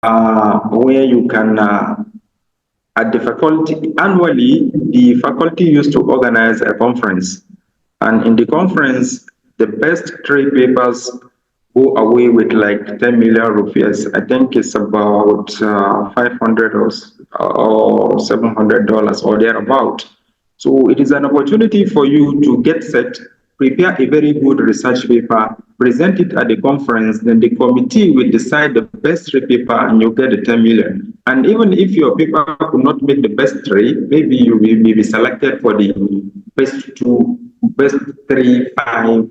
where you can at the faculty annually the faculty used to organize a conference, and in the conference the best three papers go away with like 10 million rupees. I think it's about 500 or $700 or thereabout. So it is an opportunity for you to get set, prepare a very good research paper, present it at the conference, then the committee will decide the best three paper and you get the 10 million. And even if your paper could not make the best three, maybe you will be selected for the best two, best three, five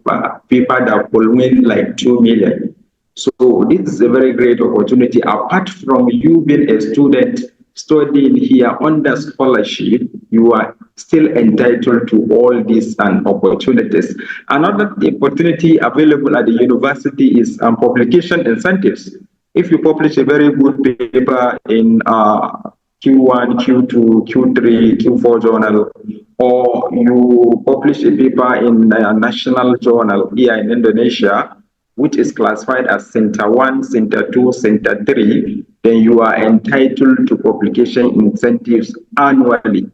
paper that will win like 2 million. So this is a very great opportunity. Apart from you being a student studying here under scholarship, you are still entitled to all these opportunities. Another opportunity available at the university is publication incentives. If you publish a very good paper in Q1, Q2, Q3, Q4 journal, or you publish a paper in a national journal here in Indonesia, which is classified as Center 1, Center 2, Center 3, then you are entitled to publication incentives annually.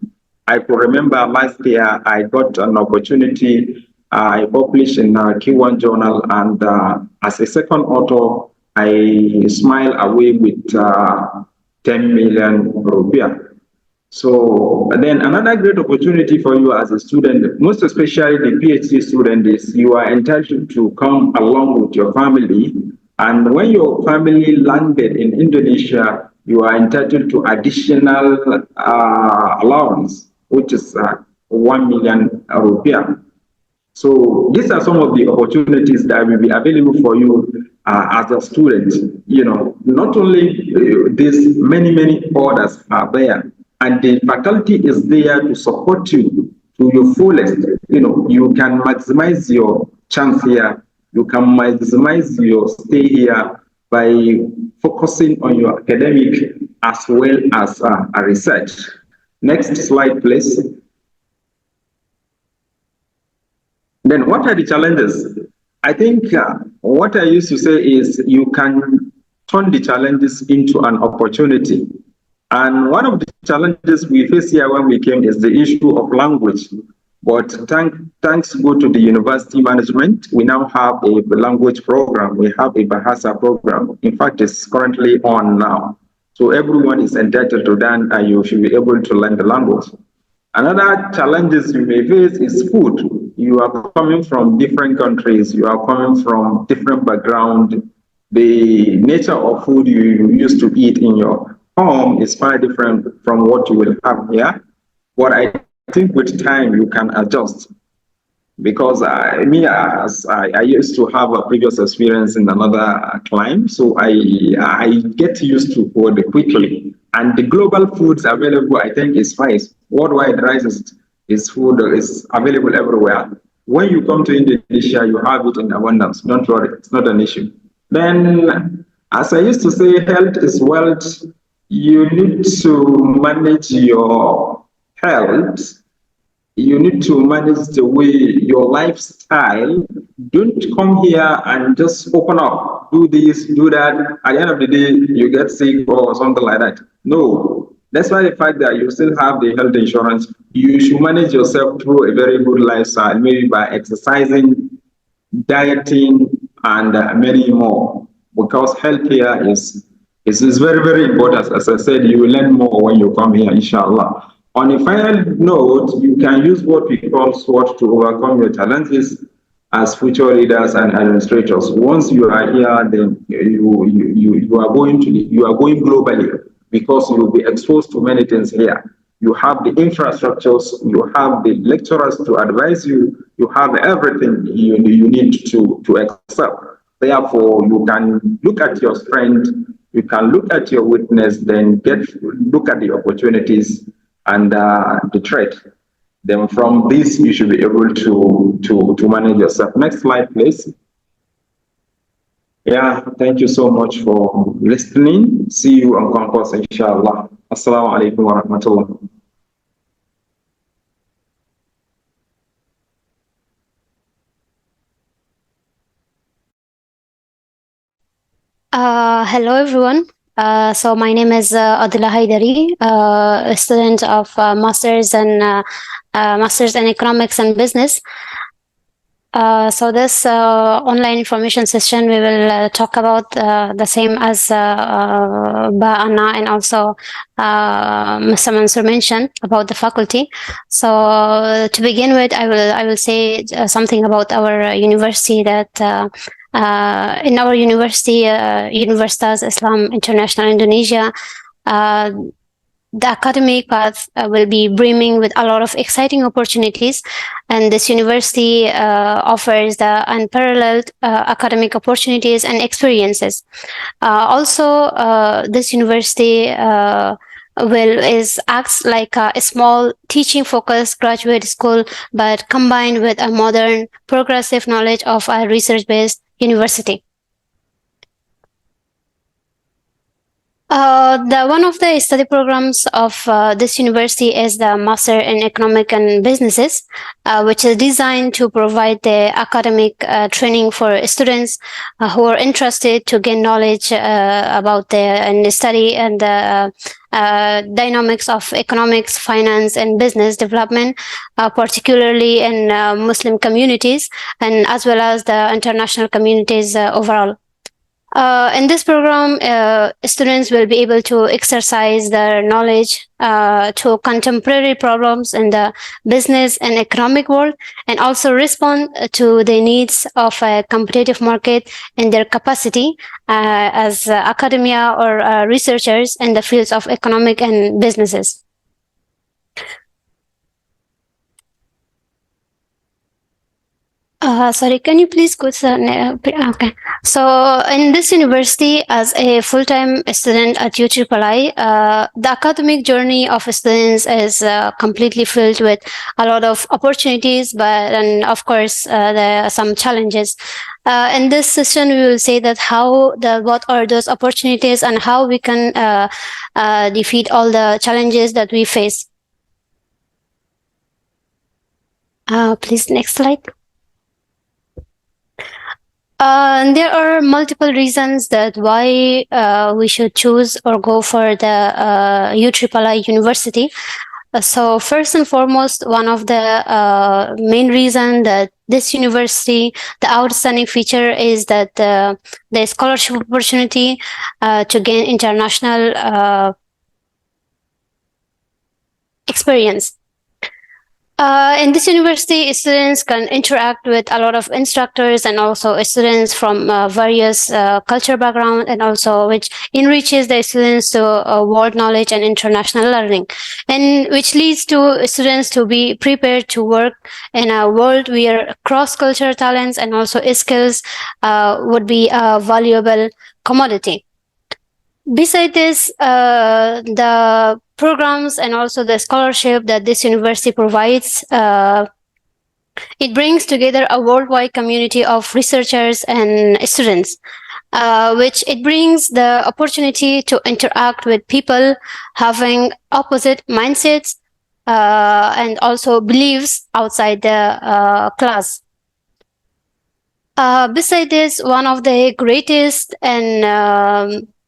I could remember last year I got an opportunity. I published in a Q1 journal, and as a second author, I smile away with 10 million rupiah. So then another great opportunity for you as a student, most especially the PhD student, is you are entitled to come along with your family. And when your family landed in Indonesia, you are entitled to additional allowance, which is 1 million rupiah. So these are some of the opportunities that will be available for you as a student. You know, not only this, many others are there, and the faculty is there to support you to your fullest. You know, you can maximize your chance here. You can maximize your stay here by focusing on your academic as well as a research. Next slide, please. Then what are the challenges? I think what I used to say is you can turn the challenges into an opportunity. And one of the challenges we face here when we came is the issue of language. But thanks go to the university management, we now have a language program. We have a Bahasa program. In fact, it's currently on now. So everyone is entitled to that, and you should be able to learn the language. Another challenges you may face is food. You are coming from different countries, you are coming from different background. The nature of food you used to eat in your home is far different from what you will have here. But I think with time you can adjust, because I used to have a previous experience in another climb, so I get used to food quickly. And the global foods available, I think, is rice. Worldwide rice is food is available everywhere. When you come to Indonesia, you have it in abundance. Don't worry, it's not an issue. Then, as I used to say, health is wealth. You need to manage your health. You need to manage the way your lifestyle. Don't come here and just open up, do this, do that. At the end of the day, you get sick or something like that. No. That's why the fact that you still have the health insurance, you should manage yourself through a very good lifestyle, maybe by exercising, dieting, and many more. Because health here is very important. As I said, you will learn more when you come here, inshallah. On a final note, you can use what we call SWOT to overcome your challenges as future leaders and administrators. Once you are here, then you are going globally, because you will be exposed to many things here. You have the infrastructures, you have the lecturers to advise you, you have everything you need to excel. Therefore, you can look at your strength, you can look at your weakness, then look at the opportunities and the threat. Then from this, you should be able to manage yourself. Next slide, please. Yeah, thank you so much for listening. See you on campus, inshallah. Assalamu alaikum wa rahmatullah. Hello everyone. So my name is Adila Haidari, a student of Masters in Economics and Business. So this online information session, we will talk about the same as Anna and also Mr. Mansour mentioned about the faculty. So to begin with, I will say something about our university that. In our university, Universitas Islam International Indonesia, uh, the academic path will be brimming with a lot of exciting opportunities, and this university offers the unparalleled academic opportunities and experiences. Also, this university is acts like a small teaching focused graduate school, but combined with a modern progressive knowledge of a research based university. The one of the study programs of this university is the Master in Economic and Businesses, which is designed to provide the academic training for students who are interested to gain knowledge about the study and the dynamics of economics, finance, and business development, particularly in Muslim communities and as well as the international communities overall. In this program, students will be able to exercise their knowledge to contemporary problems in the business and economic world, and also respond to the needs of a competitive market in their capacity as academia or researchers in the fields of economic and businesses. Sorry, can you please go to the okay. So, in this university, as a full-time student at UIII, the academic journey of students is completely filled with a lot of opportunities, but and of course there are some challenges. In this session, we will say that what are those opportunities and how we can defeat all the challenges that we face. Please, next slide. There are multiple reasons that why we should choose or go for the UIII University. So first and foremost, one of the main reason that this university, the outstanding feature is that the scholarship opportunity to gain international experience. In this university, students can interact with a lot of instructors and also students from various culture background, and also which enriches the students to world knowledge and international learning, and which leads to students to be prepared to work in a world where cross-cultural talents and also skills would be a valuable commodity. Besides this, the programs and also the scholarship that this university provides, it brings together a worldwide community of researchers and students, which it brings the opportunity to interact with people having opposite mindsets and also beliefs outside the class. Besides this, one of the greatest and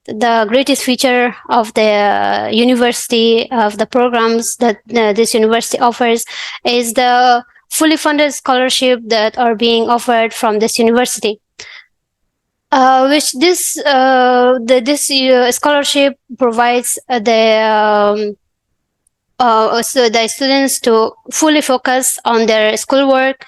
the greatest feature of the university, of the programs that this university offers, is the fully funded scholarship that are being offered from this university. Which this scholarship provides so the students to fully focus on their schoolwork,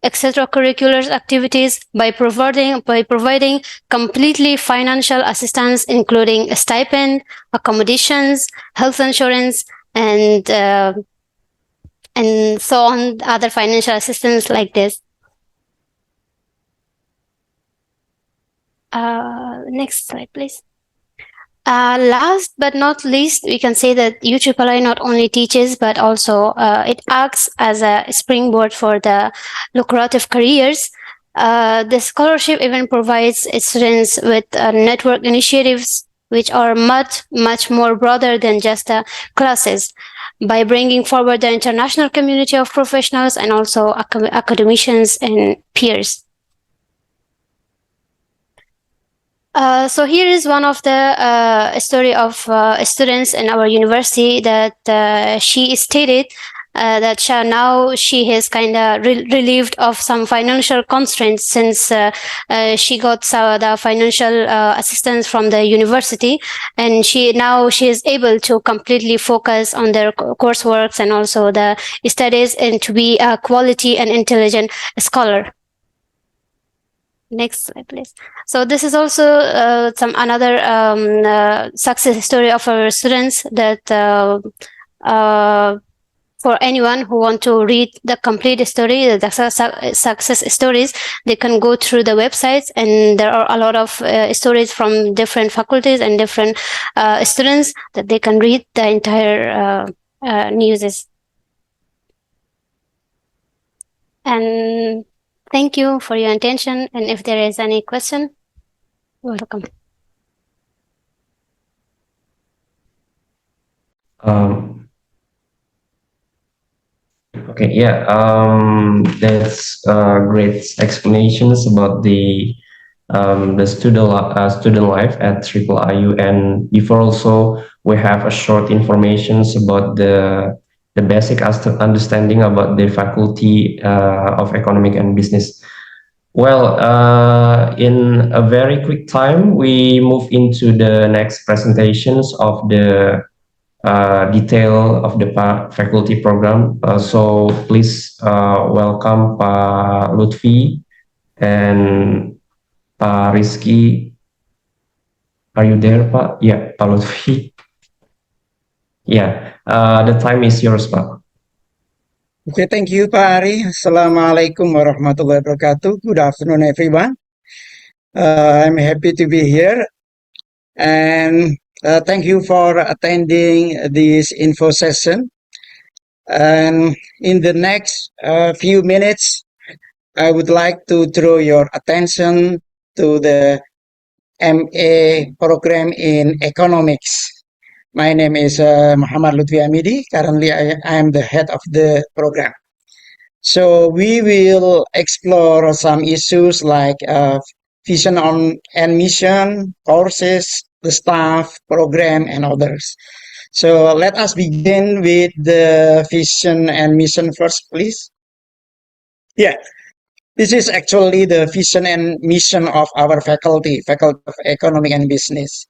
extracurricular activities by providing completely financial assistance, including a stipend, accommodations, health insurance, and so on, other financial assistance like this. Next slide, please. Last but not least, we can say that UIII not only teaches, but also it acts as a springboard for the lucrative careers. The scholarship even provides students with network initiatives, which are much more broader than just classes, by bringing forward the international community of professionals and also academicians and peers. So here is one of the story of students in our university that she stated that now she is kind of relieved of some financial constraints since she got the financial assistance from the university, and she is able to completely focus on their courseworks and also the studies and to be a quality and intelligent scholar. Next slide, please. So this is also some another success story of our students that for anyone who want to read the complete story, the success stories, they can go through the websites, and there are a lot of stories from different faculties and different students that they can read the entire news. And thank you for your attention. And if there is any question, welcome. Okay, yeah, that's great explanations about the student life at UIIU, and before also we have a short informations about the basic understanding about the faculty of economic and business. Well, in a very quick time, we move into the next presentations of the detail of the faculty program. So please welcome Pak Lutfi and Pak Rizky. Are you there, Pak? Yeah, Pak Lutfi. Yeah, the time is yours, Pak. Okay, thank you, Pak Ari. Assalamualaikum warahmatullahi wabarakatuh. Good afternoon, everyone. I'm happy to be here, and thank you for attending this info session. And in the next few minutes, I would like to draw your attention to the MA program in economics. My name is Muhammad Lutfi Hamidi. Currently, I am the head of the program. So we will explore some issues like vision and mission, courses, the staff, program, and others. So let us begin with the vision and mission first, please. Yeah, this is actually the vision and mission of our Faculty of Economic and Business.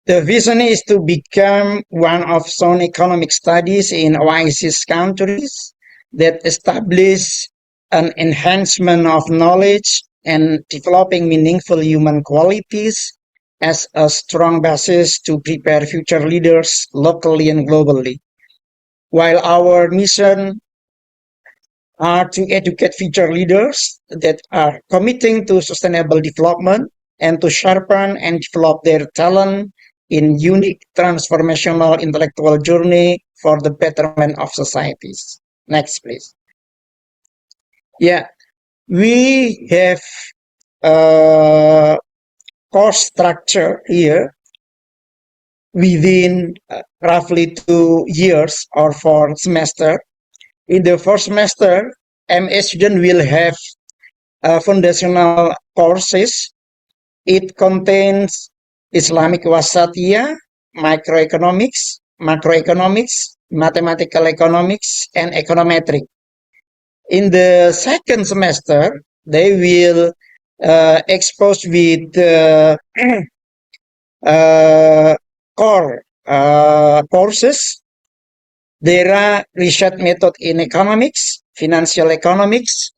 The vision is to become one of sound economic studies in OIC's countries that establish an enhancement of knowledge and developing meaningful human qualities as a strong basis to prepare future leaders locally and globally. While our mission are to educate future leaders that are committing to sustainable development and to sharpen and develop their talent in unique transformational intellectual journey for the betterment of societies. Next, please. Yeah, we have a course structure here within roughly 2 years or 4 semester. In the first semester, MA student will have foundational courses. It contains Islamic Wasatiyah, microeconomics, macroeconomics, mathematical economics, and econometric. In the second semester, they will expose with core courses. There are research method in economics, financial economics,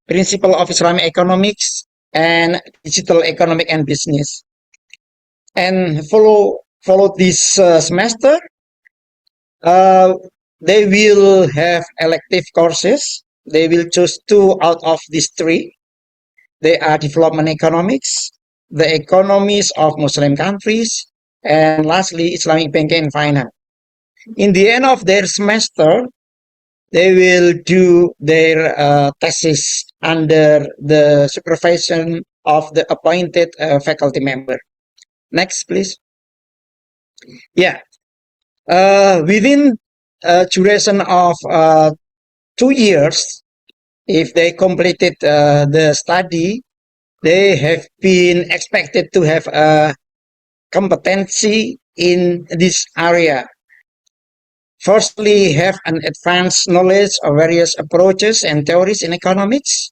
principle of Islamic economics, and digital economic and business. And follow this semester, they will have elective courses. They will choose 2 out of these 3. They are development economics, the economies of Muslim countries, and lastly, Islamic banking and finance. In the end of their semester, they will do their thesis under the supervision of the appointed faculty member. Next, please. Yeah. Within a duration of 2 years, if they completed the study, they have been expected to have a competency in this area. Firstly, have an advanced knowledge of various approaches and theories in economics,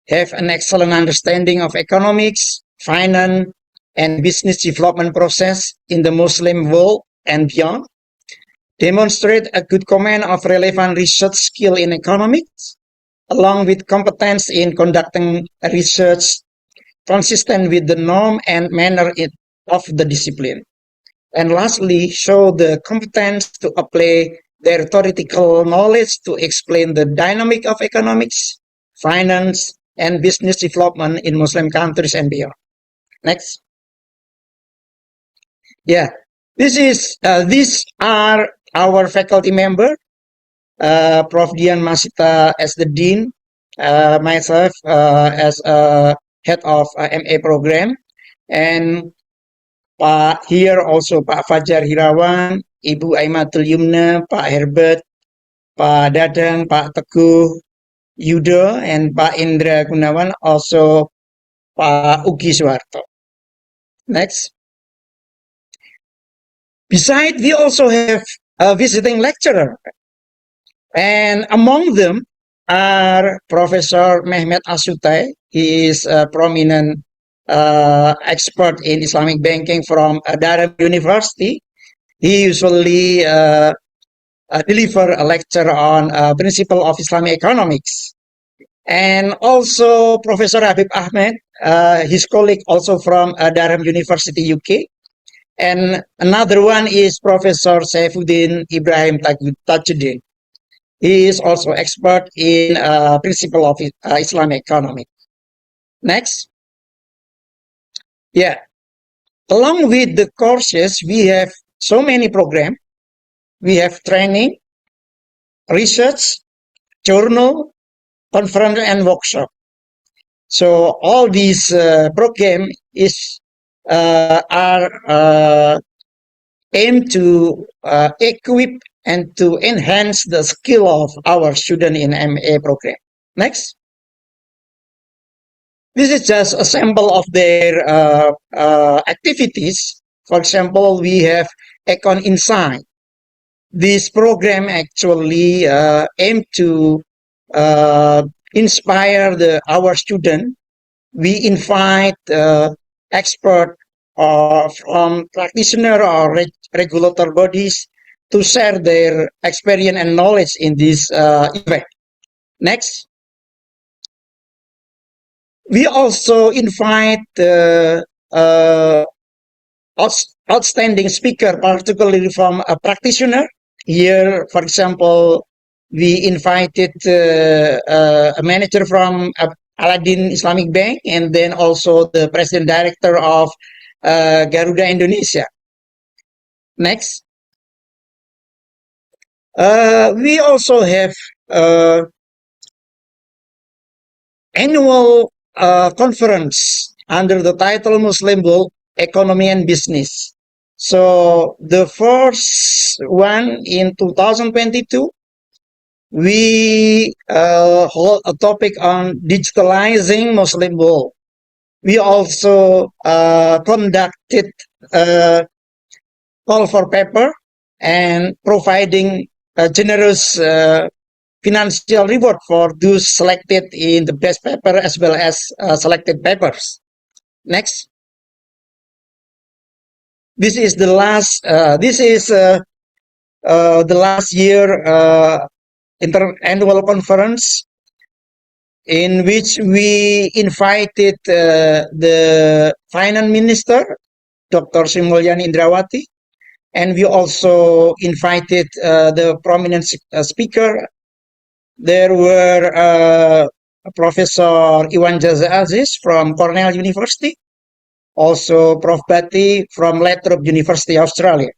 have an excellent understanding of economics, finance, and business development process in the Muslim world and beyond, demonstrate a good command of relevant research skill in economics, along with competence in conducting research consistent with the norm and manner of the discipline. And lastly, show the competence to apply their theoretical knowledge to explain the dynamic of economics, finance, and business development in Muslim countries and beyond. Next. Yeah, these are our faculty member, Prof. Dian Masita as the dean, myself as a head of MA program, and here also Pak Fajar Hirawan, Ibu Aimatul Yumna, Pak Herbert, Pak Dadang, Pak Teguh Yudo, and Pak Indra Gunawan, also Pak Ugi Suwarto. Next. Besides, we also have a visiting lecturer, and among them are Professor Mehmet Asutai. He is a prominent expert in Islamic banking from Durham University. He usually deliver a lecture on principle of Islamic economics. And also Professor Habib Ahmed, his colleague also from Durham University, UK. And another one is Professor Saifuddin Ibrahim Tajuddin. He is also expert in principle of Islamic economy. Next. Yeah. Along with the courses, we have so many programs. We have training, research, journal, conference, and workshop. So all these programs are aimed to equip and to enhance the skill of our student in MA program. Next. This is just a sample of their activities. For example, we have Econ Insight. This program actually aimed to inspire our student. We invite experts from practitioner or regulator bodies to share their experience and knowledge in this event. Next. We also invite outstanding speaker, particularly from a practitioner. Here, for example, we invited a manager from Aladdin Islamic Bank, and then also the president director of Garuda Indonesia. Next. We also have annual conference under the title Muslim World Economy and Business. So the first one in 2022, we hold a topic on digitalizing Muslim world. We also conducted a call for paper and providing a generous financial reward for those selected in the best paper as well as selected papers. Next. This is the last. The last year annual conference in which we invited the finance minister, Dr. Sri Mulyani Indrawati, and we also invited the prominent speaker. There were Professor Iwan Jaza Aziz from Cornell University, also Prof. Bati from Lathrop University, Australia.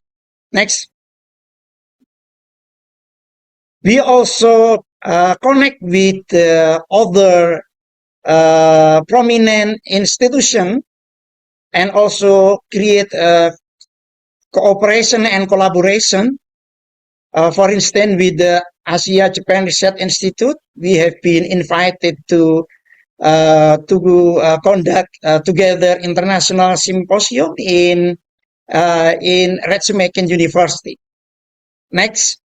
Next. We also connect with other prominent institutions and also create cooperation and collaboration. For instance, with the Asia Japan Research Institute, we have been invited to to conduct together international symposium in Retsumeikan University. Next.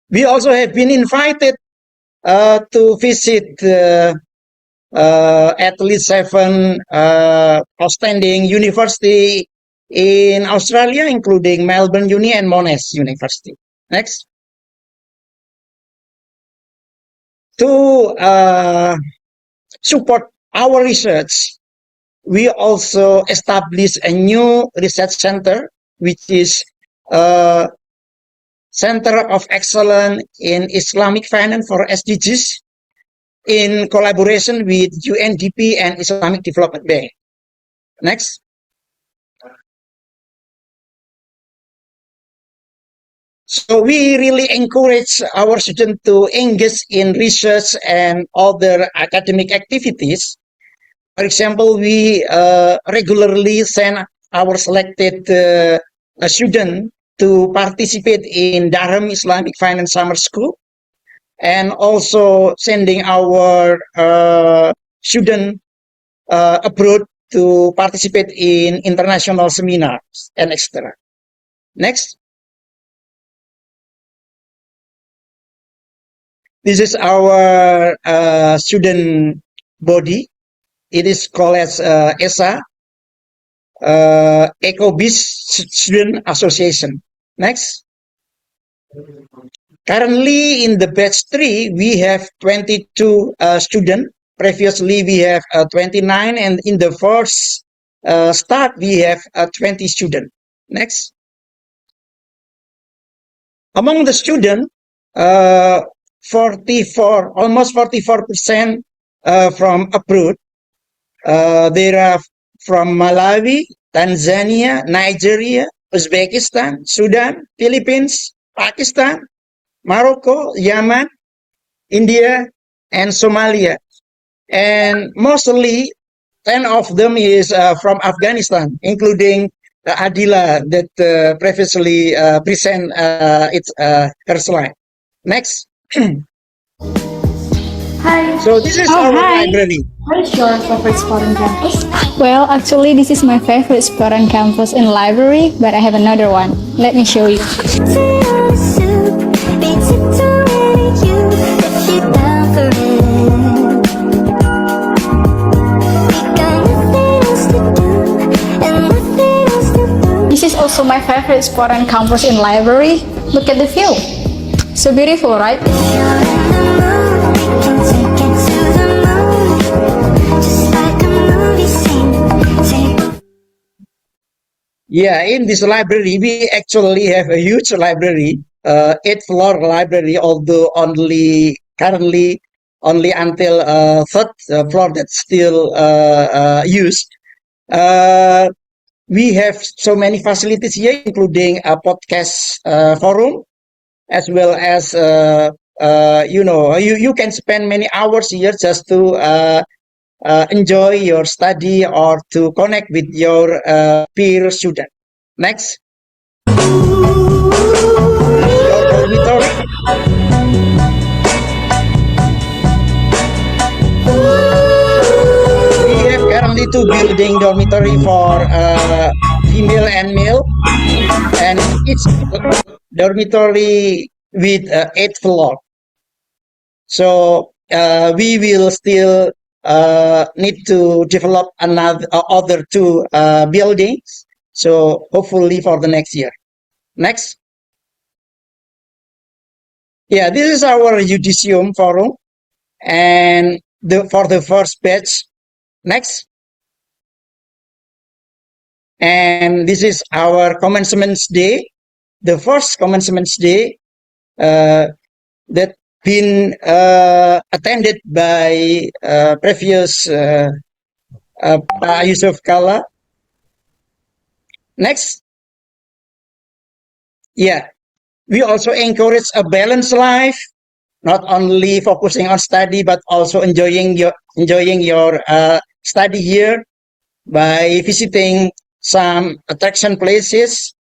We also have been invited to visit at least 7 outstanding university in Australia, including Melbourne Uni and Monash University. Next. To support our research, we also established a new research center, which is Center of Excellence in Islamic Finance for SDGs, in collaboration with UNDP and Islamic Development Bank. Next. So we really encourage our students to engage in research and other academic activities. For example, we regularly send our selected students to participate in Durham Islamic Finance Summer School, and also sending our students abroad to participate in international seminars and etc. Next. This is our student body. It is called as ESA, EcoBiz Student Association. Next. Currently in the batch 3, we have 22 students. Previously, we have 29, and in the first start, we have 20 students. Next. Among the students, 44, almost 44% from abroad. There are from Malawi, Tanzania, Nigeria, Uzbekistan, Sudan, Philippines, Pakistan, Morocco, Yemen, India, and Somalia. And mostly 10 of them is from Afghanistan, including Adila that previously present her slide. Next. Hi. So this is our library. What is your favorite spot on campus? Well, actually, this is my favorite spot on campus in library, but I have another one. Let me show you. This is also my favorite spot on campus in library. Look at the view. So beautiful, right? Yeah, in this library, we actually have a huge library, 8-floor library, although currently only until third floor that's still used. We have so many facilities here, including a podcast forum, as well as you can spend many hours here just to enjoy your study or to connect with your peer student. Next. Your dormitory. We have currently 2 building dormitory for female and male, and each dormitory with 8 floor. So we will still need to develop other 2 buildings. So hopefully for the next year. Next. Yeah, this is our Judicium forum, and for the first batch. Next. And this is our commencement day, the first commencement day that been attended by previous Pak Yusuf Kala. Next. Yeah, we also encourage a balanced life, not only focusing on study, but also enjoying your study here by visiting some attraction places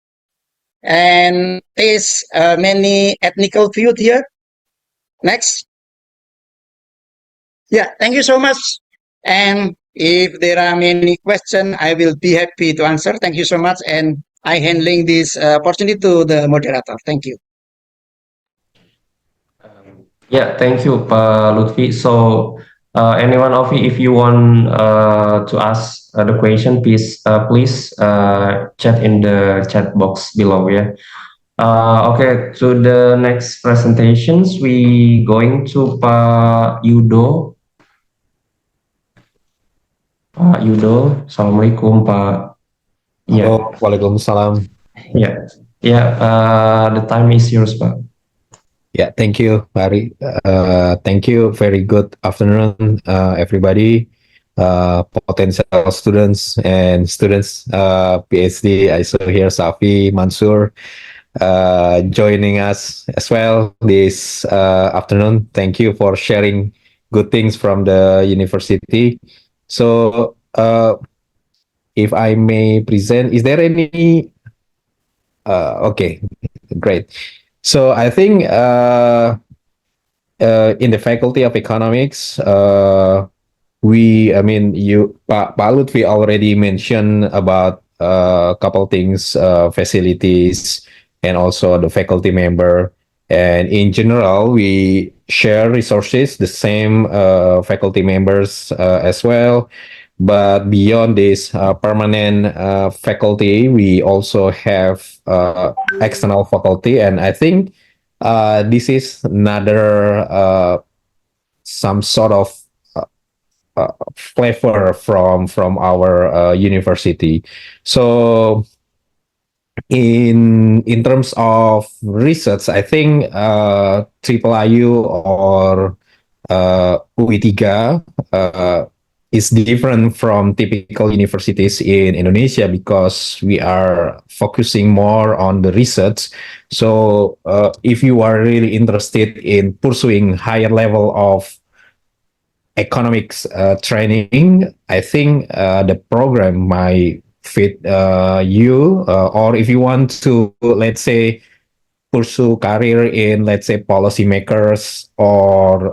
and taste many ethnical food here. Next. Yeah, thank you so much. And if there are many questions, I will be happy to answer. Thank you so much. And I handling this opportunity to the moderator. Thank you. Yeah, thank you, Pak Lutfi. So, anyone of you, if you want to ask the question, please chat in the chat box below. Yeah. Okay. To the next presentations, we going to Pak Yudo. Pak Yudo, Assalamualaikum, Pak. Yeah. Halo, Waalaikumsalam. Yeah. Yeah. The time is yours, Pak. Yeah, thank you, Barry. Thank you. Very good afternoon, everybody. Potential students and students, PhD. I saw here Safi, Mansur, joining us as well this afternoon. Thank you for sharing good things from the university. So, if I may present, is there any? Okay, great. So I think in the Faculty of Economics, I mean, Pak Lutfi already mentioned about a couple things, facilities, and also the faculty member. And in general, we share resources, the same faculty members as well. But beyond this permanent faculty, we also have external faculty, and I think this is another some sort of flavor from our university. So in terms of research, I think IIIU or UIII is different from typical universities in Indonesia because we are focusing more on the research. So if you are really interested in pursuing higher level of economics training, I think the program might fit you. Or if you want to, let's say, pursue career in, let's say, policymakers or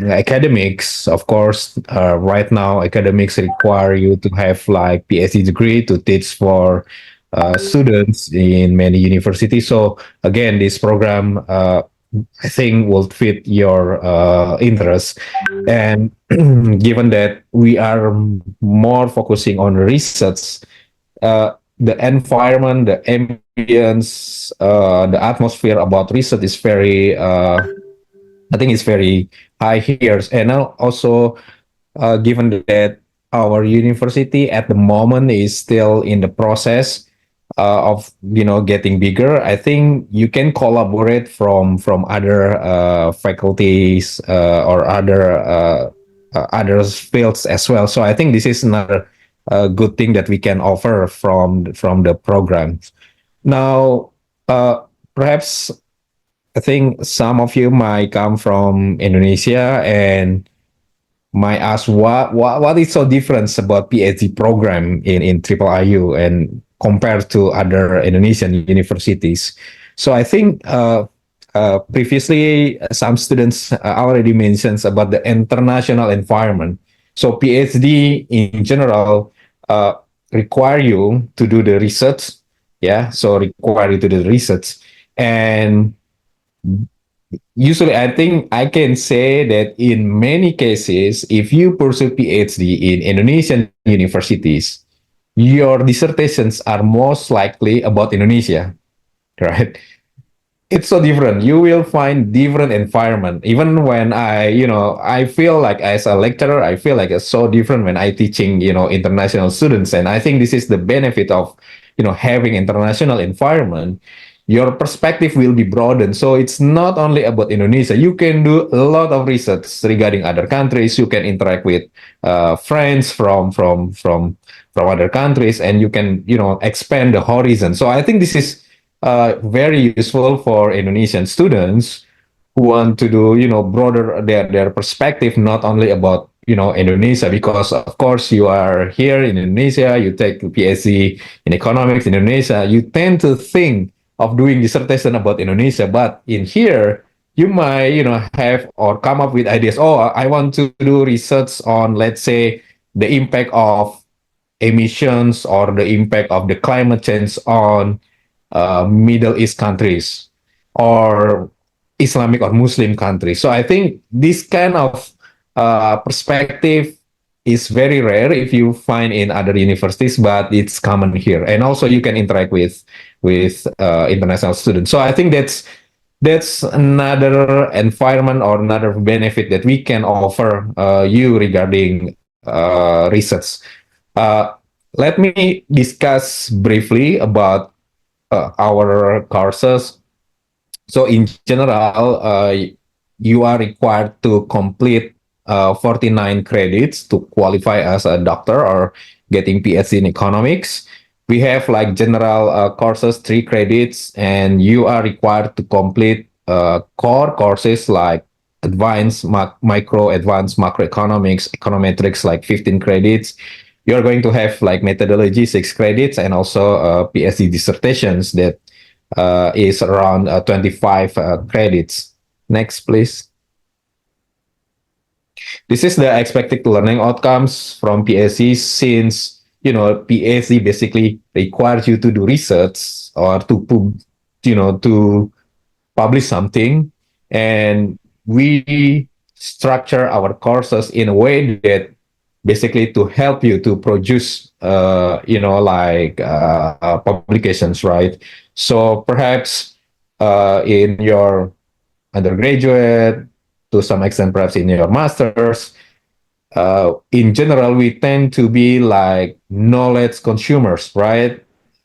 academics. Of course, right now academics require you to have like PhD degree to teach for students in many universities. So again, this program I think will fit your interest. And given that we are more focusing on research, the environment, the ambience, the atmosphere about research is very, I think it's very high here. And also, given that our university at the moment is still in the process of getting bigger, I think you can collaborate from other faculties or other fields as well. So I think this is another good thing that we can offer from the program. Now, perhaps I think some of you might come from Indonesia and might ask what is so different about PhD program in IIIU and compared to other Indonesian universities. So I think previously some students already mentioned about the international environment. So PhD in general require you to do the research, yeah. So require you to do the research, and usually I think I can say that in many cases, if you pursue PhD in Indonesian universities, your dissertations are most likely about Indonesia, right? It's so different. You will find different environment. Even when I feel like as a lecturer, I feel like it's so different when I teaching, international students. And I think this is the benefit of, having international environment. Your perspective will be broadened. So it's not only about Indonesia. You can do a lot of research regarding other countries. You can interact with friends from other countries, and you can, expand the horizon. So I think this is very useful for Indonesian students who want to do, broader their perspective, not only about, Indonesia, because of course you are here in Indonesia, you take a PhD in economics in Indonesia, you tend to think of doing dissertation about Indonesia, but in here you might, have or come up with ideas. Oh, I want to do research on, let's say, the impact of emissions or the impact of the climate change on Middle East countries or Islamic or Muslim countries. So I think this kind of perspective is very rare if you find in other universities, but it's common here. And also you can interact with international students. So I think that's another environment or another benefit that we can offer you regarding research. Uh, Let me discuss briefly about our courses. So in general, you are required to complete 49 credits to qualify as a doctor or getting PhD in economics. We have like general courses, 3 credits, and you are required to complete core courses like advanced micro, advanced macroeconomics, econometrics, like 15 credits. You're going to have like methodology, 6 credits, and also PhD dissertations that is around 25 credits. Next, please. This is the expected learning outcomes from PhD, since PhD basically requires you to do research or to publish something, and we structure our courses in a way that basically to help you to produce publications, right? So perhaps in your undergraduate, to some extent perhaps in your masters, in general we tend to be like knowledge consumers, right?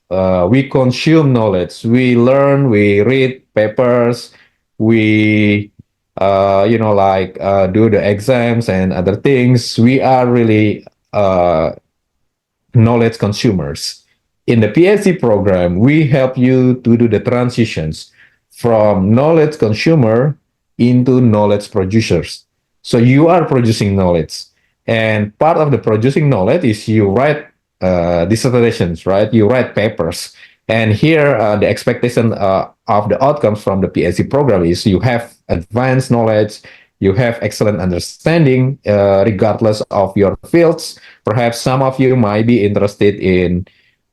We consume knowledge, we learn, we read papers, we do the exams and other things. We are really knowledge consumers. In the PhD program, we help you to do the transitions from knowledge consumer into knowledge producers. So you are producing knowledge, and part of the producing knowledge is you write dissertations, right? You write papers, and here the expectation of the outcomes from the PhD program is you have advanced knowledge, you have excellent understanding, regardless of your fields. Perhaps some of you might be interested in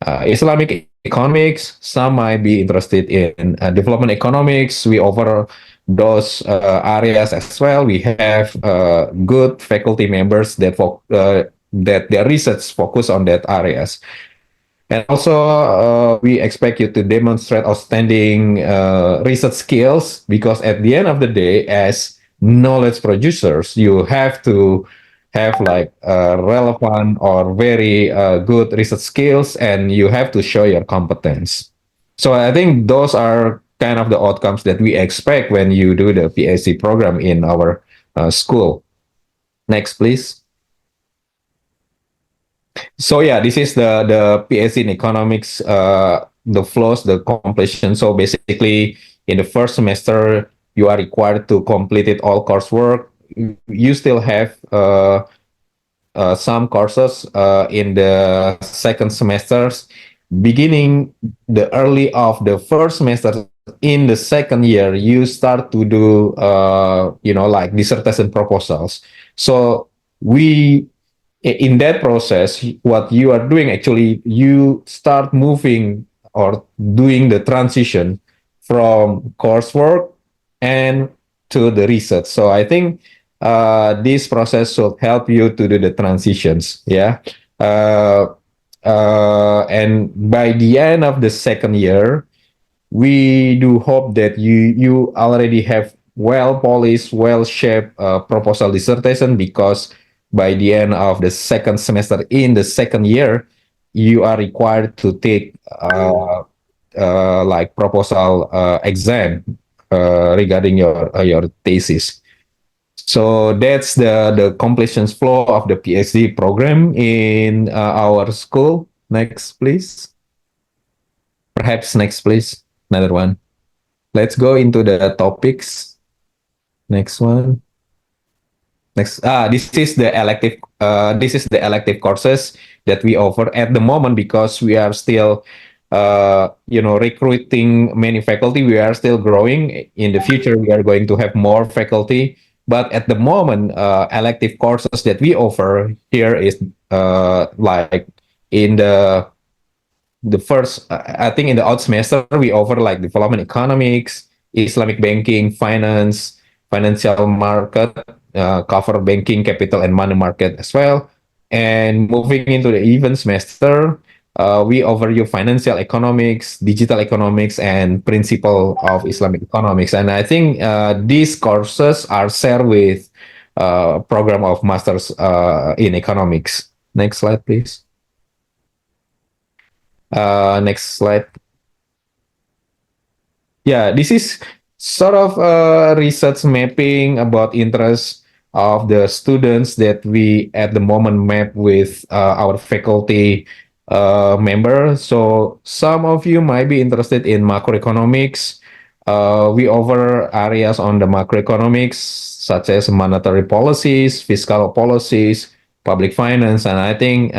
Islamic economics, some might be interested in development economics. We offer those areas as well. We have good faculty members that their research focus on that areas. And also, we expect you to demonstrate outstanding research skills, because at the end of the day, as knowledge producers, you have to have like relevant or very good research skills, and you have to show your competence. So I think those are kind of the outcomes that we expect when you do the PhD program in our school. Next, please. So yeah, this is the PhD in economics, the flows, the completion. So basically, in the first semester, you are required to complete it all coursework. You still have some courses in the second semesters. Beginning the early of the first semester in the second year, you start to do like dissertation proposals. So we in that process, what you are doing actually, you start moving or doing the transition from coursework and to the research. So I think this process should help you to do the transitions. Yeah. And by the end of the second year, we do hope that you already have well polished, well shaped proposal dissertation, because by the end of the second semester in the second year, you are required to take like proposal exam regarding your thesis. So that's the completions flow of the PhD program in our school. Next, please. Perhaps next, please. Another one. Let's go into the topics. Next one. Next, this is the elective. This is the elective courses that we offer at the moment, because we are still recruiting many faculty. We are still growing. In the future, we are going to have more faculty. But at the moment, elective courses that we offer here is like in the first, I think in the odd semester, we offer like development economics, Islamic banking, finance, financial market, cover banking, capital, and money market as well. And moving into the even semester, we overview financial economics, digital economics, and principle of Islamic economics. And I think these courses are shared with program of masters in economics. Next slide, please. Next slide. Yeah, this is sort of a research mapping about interest of the students that we at the moment map with our faculty member. So some of you might be interested in macroeconomics. We offer areas on the macroeconomics such as monetary policies, fiscal policies, public finance, and I think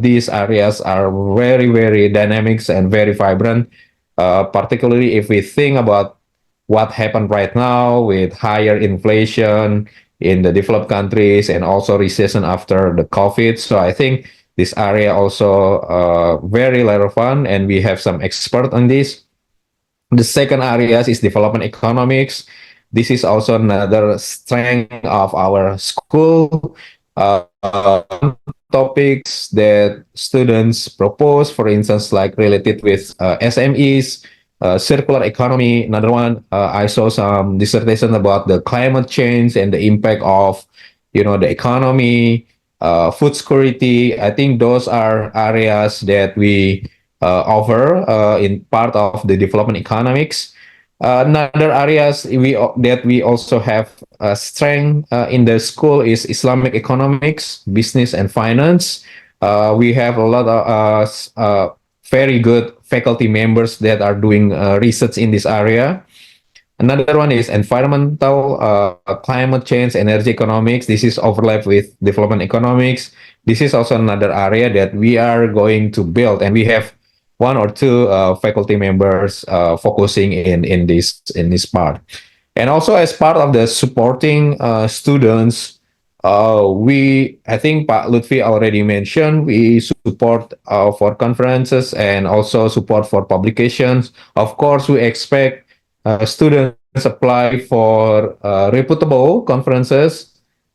these areas are very, very dynamic and very vibrant, particularly if we think about what happened right now with higher inflation in the developed countries and also recession after the COVID. So I think this area also very relevant, and we have some expert on this. The second area is development economics. This is also another strength of our school. Topics that students propose, for instance, like related with SMEs, circular economy. Another one, I saw some dissertation about the climate change and the impact of, the economy, food security. I think those are areas that we offer in part of the development economics. Another areas that we also have strength in the school is Islamic economics, business, and finance. We have a lot of very good faculty members that are doing research in this area. Another one is environmental, climate change, energy economics. This is overlap with development economics. This is also another area that we are going to build, and we have one or two faculty members focusing in this part. And also as part of the supporting students, I think Pak Lutfi already mentioned, we support for conferences and also support for publications. Of course, we expect students apply for reputable conferences,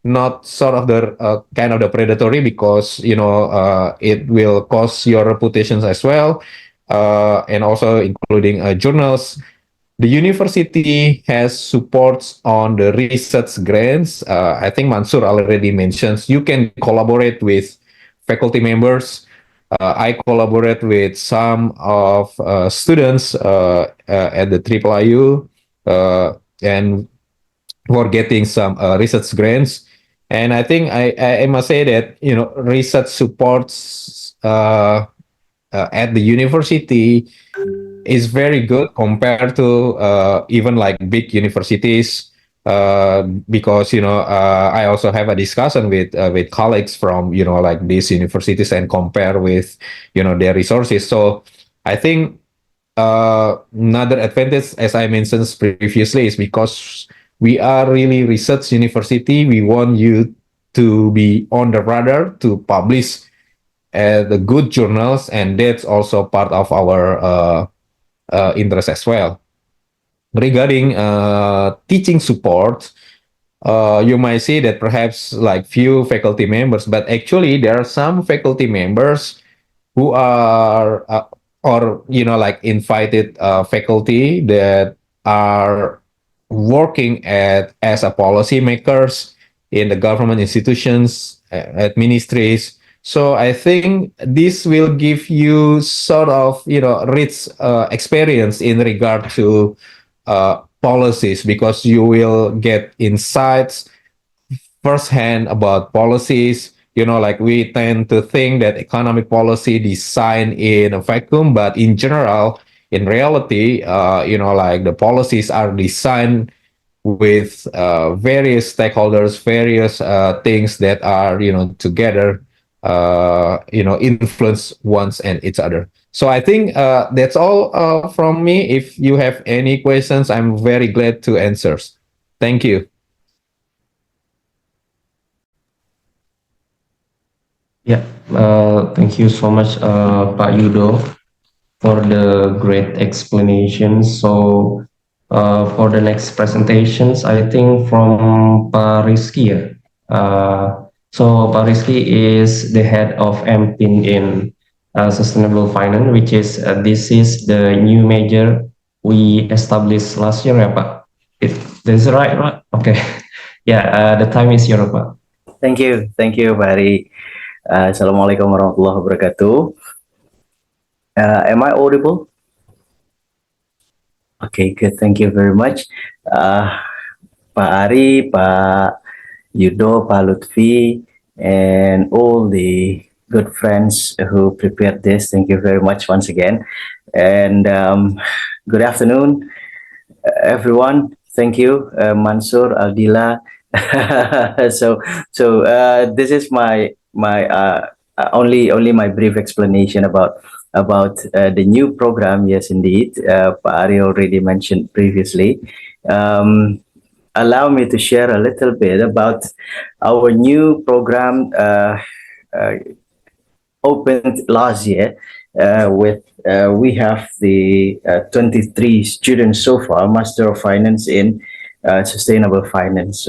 not sort of the kind of the predatory, because it will cost your reputations as well, and also including journals. The university has supports on the research grants. I think Mansur already mentions you can collaborate with faculty members. I collaborate with some of students at the IIIU, and for getting some research grants. And I think I must say that research supports at the university is very good compared to even like big universities, because I also have a discussion with colleagues from like these universities and compare with their resources. So I think another advantage, as I mentioned previously, is because we are really research university. We want you to be on the radar to publish the good journals, and that's also part of our interest as well. Regarding teaching support, you might see that perhaps like few faculty members, but actually there are some faculty members who are or like invited faculty that are working as a policy makers in the government institutions, at ministries. So I think this will give you sort of rich experience in regard to policies, because you will get insights firsthand about policies. Like we tend to think that economic policy designed in a vacuum, but in general, in reality, like the policies are designed with various stakeholders, various things that are together influence ones and each other. So I think that's all from me. If you have any questions, I'm very glad to answer. Thank you. Yeah, thank you so much, Pak Yudo, for the great explanation. So, for the next presentations, I think from Pak Rizky. So, Pak Rizky is the head of MPIN in Sustainable Finance, which is this is the new major we established last year, ya, Pak. If that's right, right? Okay. Yeah, the time is yours, Pak. Thank you, Pak Hari. Assalamualaikum warahmatullahi wabarakatuh. Am I audible? Okay, good. Thank you very much. Pak Ari, Pak Yudo, Pak Lutfi, and all the good friends who prepared this. Thank you very much once again. And good afternoon, everyone. Thank you, Mansur, Aldila. So this is my only my brief explanation about the new program. Yes, indeed, Pak Ari already mentioned previously. Allow me to share a little bit about our new program opened last year. We have the 23 students so far, Master of Finance in Sustainable Finance.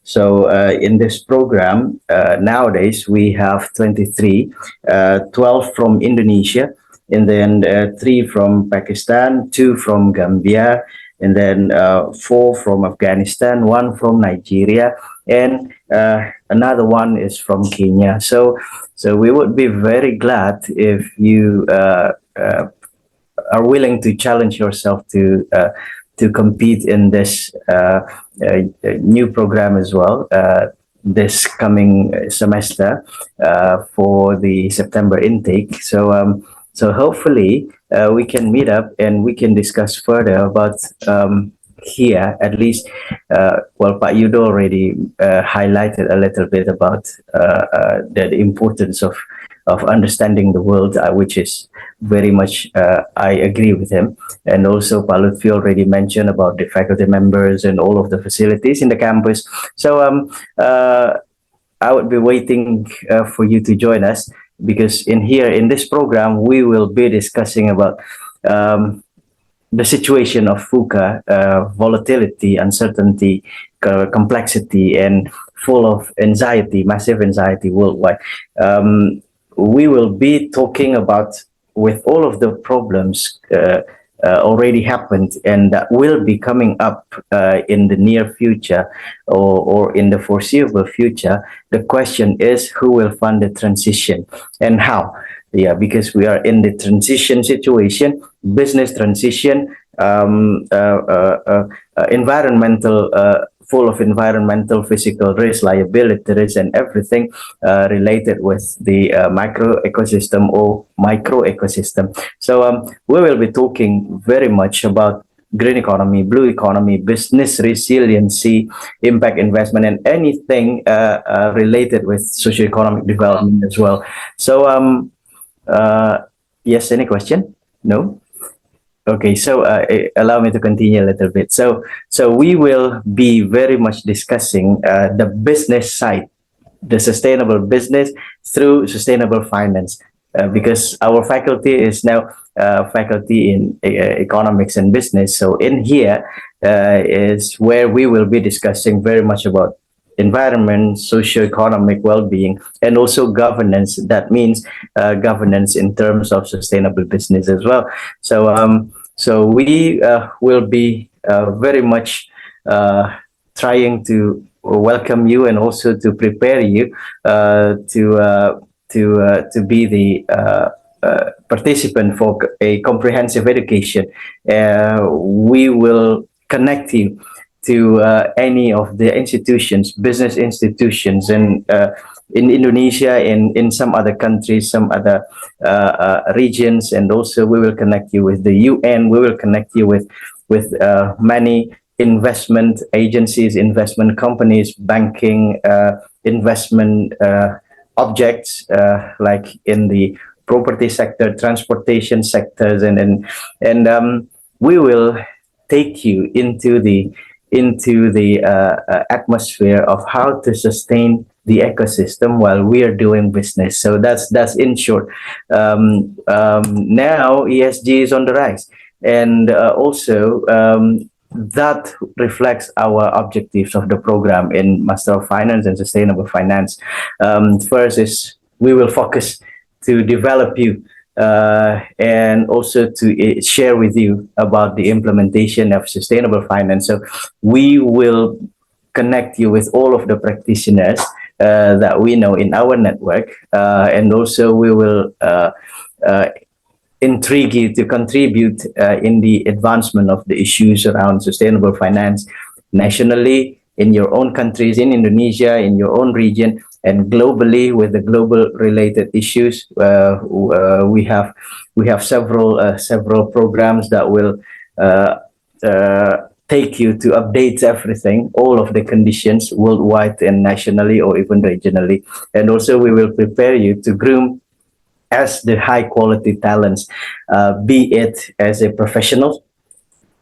So in this program, nowadays we have 23, 12 from Indonesia, and then 3 from Pakistan, 2 from Gambia, and then 4 from Afghanistan, 1 from Nigeria, and another one is from Kenya. So we would be very glad if you are willing to challenge yourself to compete in this new program as well this coming semester for the September intake. So hopefully we can meet up and we can discuss further about here at least. Well, Pak Yudo already highlighted a little bit about the importance of understanding the world, which is very much I agree with him. And also Pak Lutfi already mentioned about the faculty members and all of the facilities in the campus. So I would be waiting for you to join us, because in this program we will be discussing about the situation of VUCA, volatility, uncertainty, complexity, and full of anxiety, massive anxiety worldwide. We will be talking about with all of the problems already happened and that will be coming up in the near future or in the foreseeable future. The question is, who will fund the transition and how? Yeah, because we are in the transition situation, business transition, environmental, full of environmental, physical risk, liability risk, and everything related with the macro ecosystem or micro ecosystem. So we will be talking very much about green economy, blue economy, business resiliency, impact investment, and anything related with socioeconomic development as well. So yes, any question? No? Okay, so allow me to continue a little bit. So we will be very much discussing the business side, the sustainable business through sustainable finance, because our faculty is now faculty in economics and business. So in here is where we will be discussing very much about environment, socio-economic well-being, and also governance. That means governance in terms of sustainable business as well. So we will be very much trying to welcome you and also to prepare you to be the participant for a comprehensive education. We will connect you to any of the institutions, business institutions, and in Indonesia, in some other countries, some other regions, and also we will connect you with the UN. We will connect you with many investment agencies, investment companies, banking, investment objects like in the property sector, transportation sectors, and we will take you into the atmosphere of how to sustain the ecosystem while we are doing business. So that's in short. Now ESG is on the rise, and also that reflects our objectives of the program in Master of Finance and Sustainable Finance. First is we will focus to develop you and also to share with you about the implementation of sustainable finance. So we will connect you with all of the practitioners that we know in our network, and also we will intrigue you to contribute in the advancement of the issues around sustainable finance nationally, in your own countries, in Indonesia, in your own region, and globally with the global related issues. We have several programs that will take you to update everything, all of the conditions worldwide and nationally or even regionally. And also we will prepare you to groom as the high quality talents, be it as a professional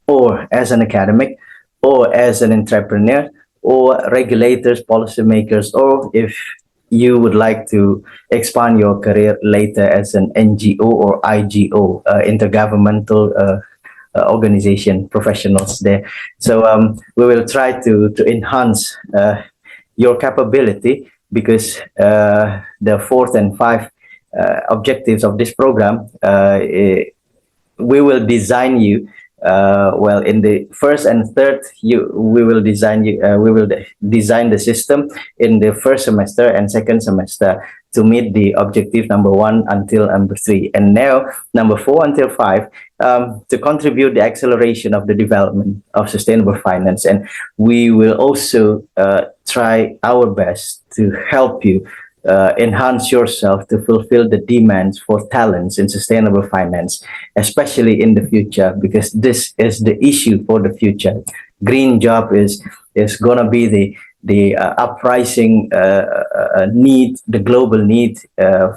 or as an academic or as an entrepreneur or regulators, policymakers, or if you would like to expand your career later as an NGO or IGO, intergovernmental organization professionals there. So we will try to enhance your capability, because the fourth and fifth objectives of this program, we will design you well, in the first and third, we will design the system in the first semester and second semester to meet the objective number 1 until number 3, and now number 4 until 5 to contribute the acceleration of the development of sustainable finance. And we will also try our best to help you enhance yourself to fulfill the demands for talents in sustainable finance, especially in the future, because this is the issue for the future. Green job is gonna be the uprising need, the global need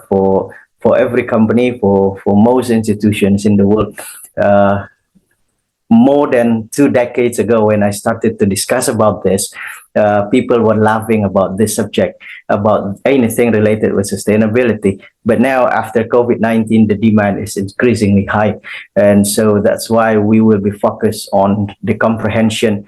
for every company, for most institutions in the world. More than 2 decades ago, when I started to discuss about this, people were laughing about this subject, about anything related with sustainability. But now, after COVID-19, the demand is increasingly high. And so that's why we will be focused on the comprehension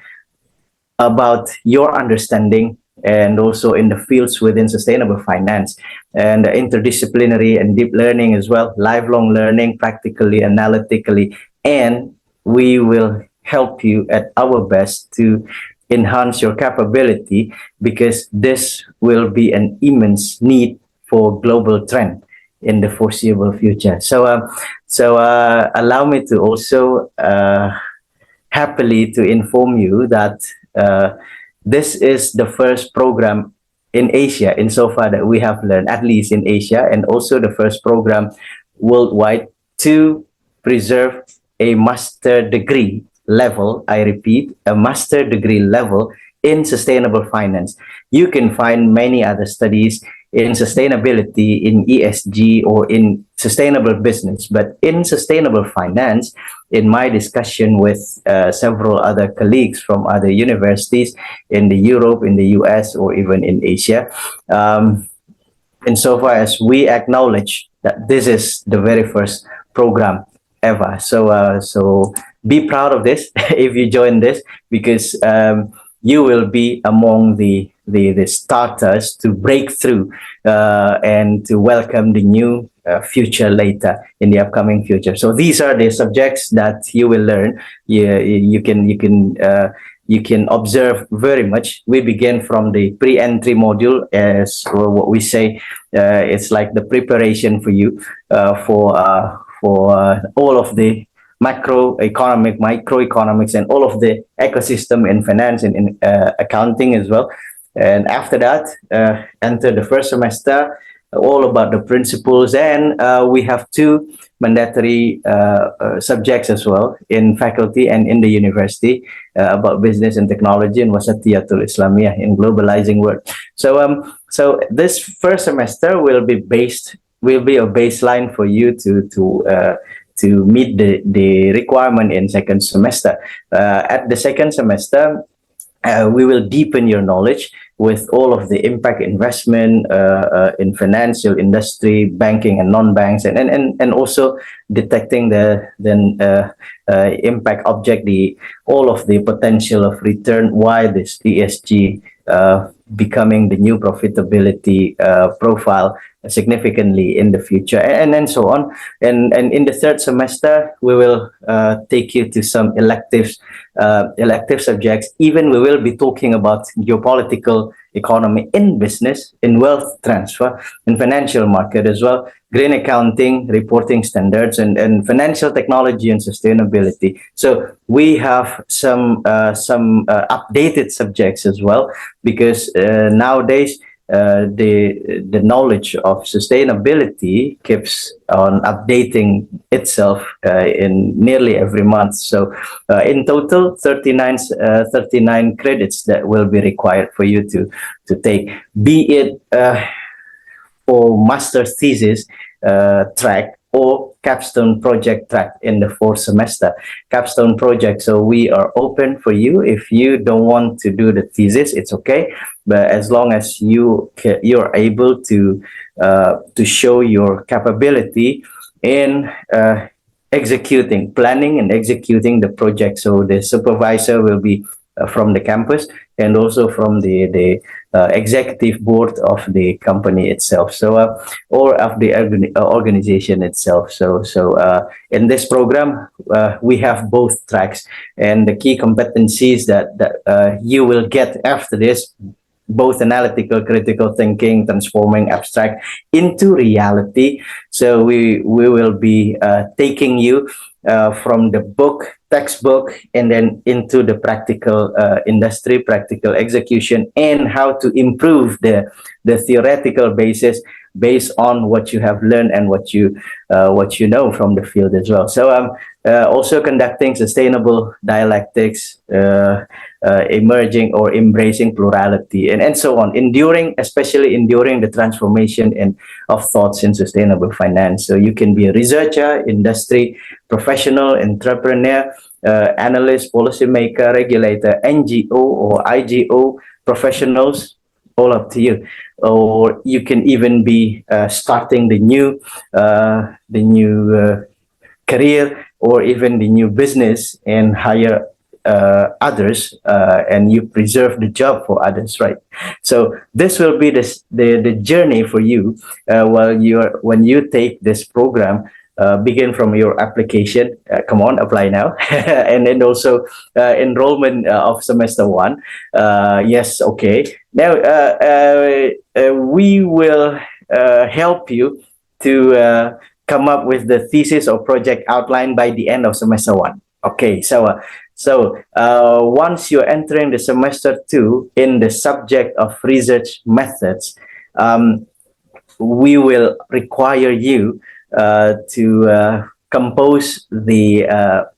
about your understanding, and also in the fields within sustainable finance, and interdisciplinary and deep learning as well, lifelong learning, practically, analytically, and we will help you at our best to enhance your capability, because this will be an immense need for global trend in the foreseeable future. So allow me to also happily to inform you that this is the first program in Asia, insofar that we have learned, at least in Asia, and also the first program worldwide to preserve a master degree level. I repeat, a master degree level in sustainable finance. You can find many other studies in sustainability, in ESG, or in sustainable business. But in sustainable finance, in my discussion with several other colleagues from other universities in the Europe, in the US, or even in Asia, insofar as we acknowledge that this is the very first program ever. So be proud of this if you join this, because you will be among the starters to break through and to welcome the new future later in the upcoming future. So these are the subjects that you will learn. You can observe very much. We begin from the pre-entry module, as what we say. It's like the preparation for you for all of the microeconomics, and all of the ecosystem in finance and in accounting as well. And after that, enter the first semester all about the principles, and we have two mandatory subjects as well in faculty and in the university about business and technology and Wasatiyatul Islamiyah in globalizing world. So this first semester will be a baseline for you to meet the requirement in second semester. At the second semester, we will deepen your knowledge with all of the impact investment in financial industry, banking and non-banks, and also detecting the impact object, all of the potential of return, why this ESG becoming the new profitability profile significantly in the future, and then so on. And in the third semester, we will take you to some elective subjects. Even we will be talking about geopolitical economy in business, in wealth transfer, in financial market as well, green accounting, reporting standards, and financial technology and sustainability. So we have some updated subjects as well, because nowadays the knowledge of sustainability keeps on updating itself in nearly every month. So in total, 39 credits that will be required for you to take, be it for master's thesis track or capstone project track in the fourth semester. Capstone project, so we are open for you. If you don't want to do the thesis, it's okay, but as long as you're able to show your capability in planning and executing the project. So the supervisor will be from the campus and also from the executive board of the company itself, so or of the organization itself. So in this program, we have both tracks, and the key competencies that you will get after this, both analytical, critical thinking, transforming abstract into reality. So we will be taking you from the textbook, and then into the practical industry, practical execution, and how to improve the theoretical basis based on what you have learned and what you know from the field as well. So also conducting sustainable dialectics, emerging or embracing plurality, and so on, especially enduring the transformation of thoughts in sustainable finance. So you can be a researcher, industry professional, entrepreneur, analyst, policymaker, regulator, NGO or IGO professionals, all up to you. Or you can even be starting the new career, or even the new business, and hire others, and you preserve the job for others, right? So this will be the journey for you when you take this program. Begin from your application. Come on, apply now. And then also enrollment of semester 1. Yes, okay. Now we will help you to come up with the thesis or project outline by the end of semester 1. Okay, so once you're entering the semester 2 in the subject of research methods, we will require you to compose the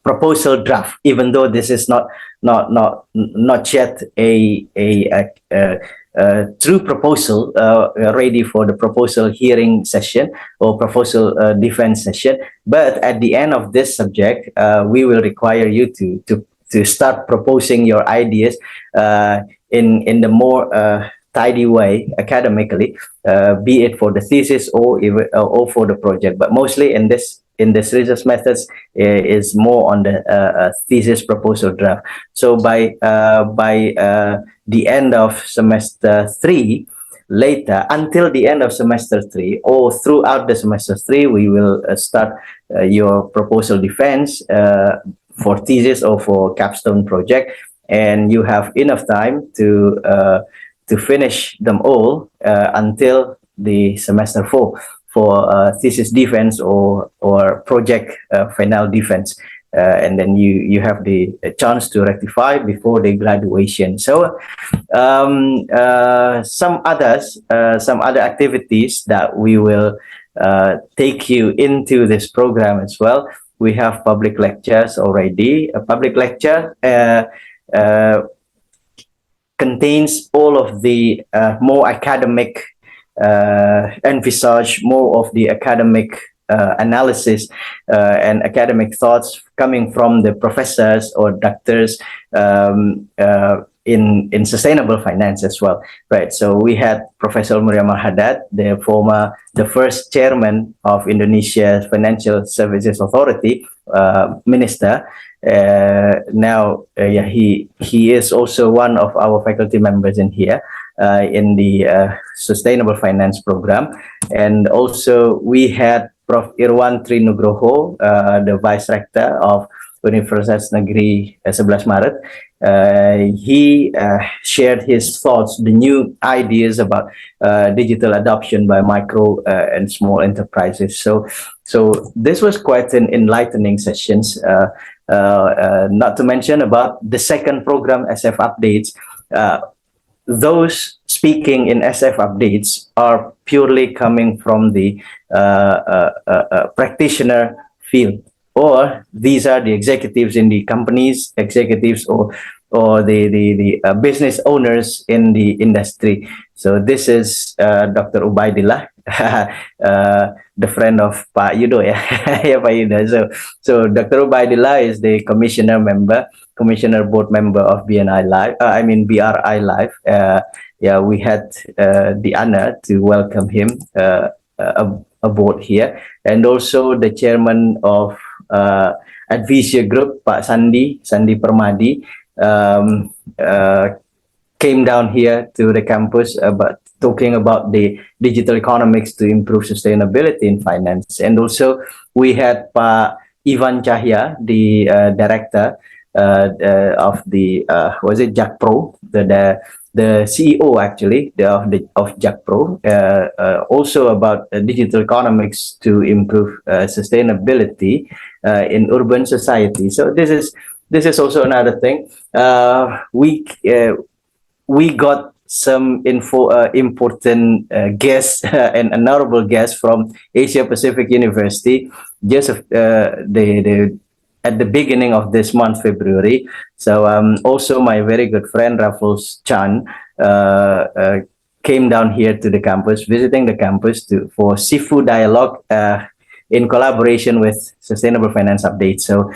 proposal draft, even though this is not yet a true proposal ready for the proposal hearing session or proposal defense session. But at the end of this subject, we will require you to start proposing your ideas in the more tidy way academically, be it for the thesis or for the project. But mostly in this research methods is more on the thesis proposal draft. So by the end of semester 3, until the end of semester 3 or throughout the semester 3, we will start your proposal defense for thesis or for capstone project, and you have enough time to finish them all until the semester 4 for thesis defense or project final defense. and then you have the chance to rectify before the graduation. So some other activities that we will take you into this program as well. We have public lectures already. A public lecture contains all of the more academic envisage more of the academic analysis and academic thoughts coming from the professors or doctors in sustainable finance as well, right? So we had Professor Muriam Haddad, the first chairman of Indonesia's Financial Services Authority, minister. He is also one of our faculty members in here in the sustainable finance program. And also we had Prof. Irwan Trinugroho, the vice rector of Universitas Negeri 11 Maret. He shared his thoughts, the new ideas about digital adoption by micro and small enterprises. So this was quite an enlightening sessions. Not to mention about the second program, SF Updates. Those speaking in SF Updates are purely coming from the practitioner field, or these are the executives in the companies, executives or the business owners in the industry. So this is Dr. Ubaidillah, the friend of Pak Yudo, ya, ya Pak Yudo. So Dr. Ubaidillah is the commissioner board member of BRI Live. We had the honor to welcome him aboard here, and also the chairman of Advisia Group, Pak Sandi Permadi, came down here to the campus talking about the digital economics to improve sustainability in finance. And also we had Pak Ivan Cahya, the director of the JAKPRO, the CEO actually of JAKPRO, also about digital economics to improve sustainability in urban society. So this is also another thing. We got some important guests and honorable guests from Asia Pacific University just at the beginning of this month, February. So also my very good friend Raffles Chan came down here to the campus, visiting the campus for Sifu Dialogue in collaboration with Sustainable Finance Update. So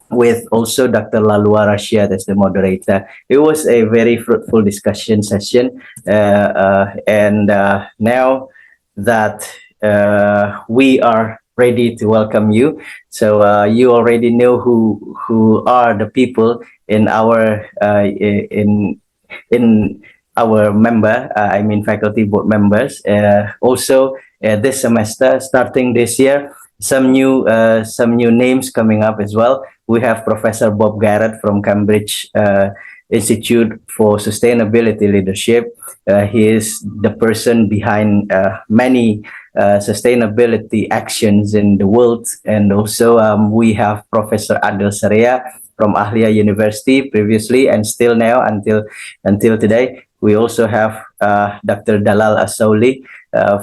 with also Dr. Lalua Rashid as the moderator. It was a very fruitful discussion session. And now that we are ready to welcome you, so you already know who are the people in our faculty board members. Also this semester, starting this year, some new names coming up as well. We have Professor Bob Garrett from Cambridge Institute for Sustainability Leadership. He is the person behind many sustainability actions in the world. And also we have Professor Adil Saria from Ahlia University previously and still now until today. We also have Dr. Dalal Asauli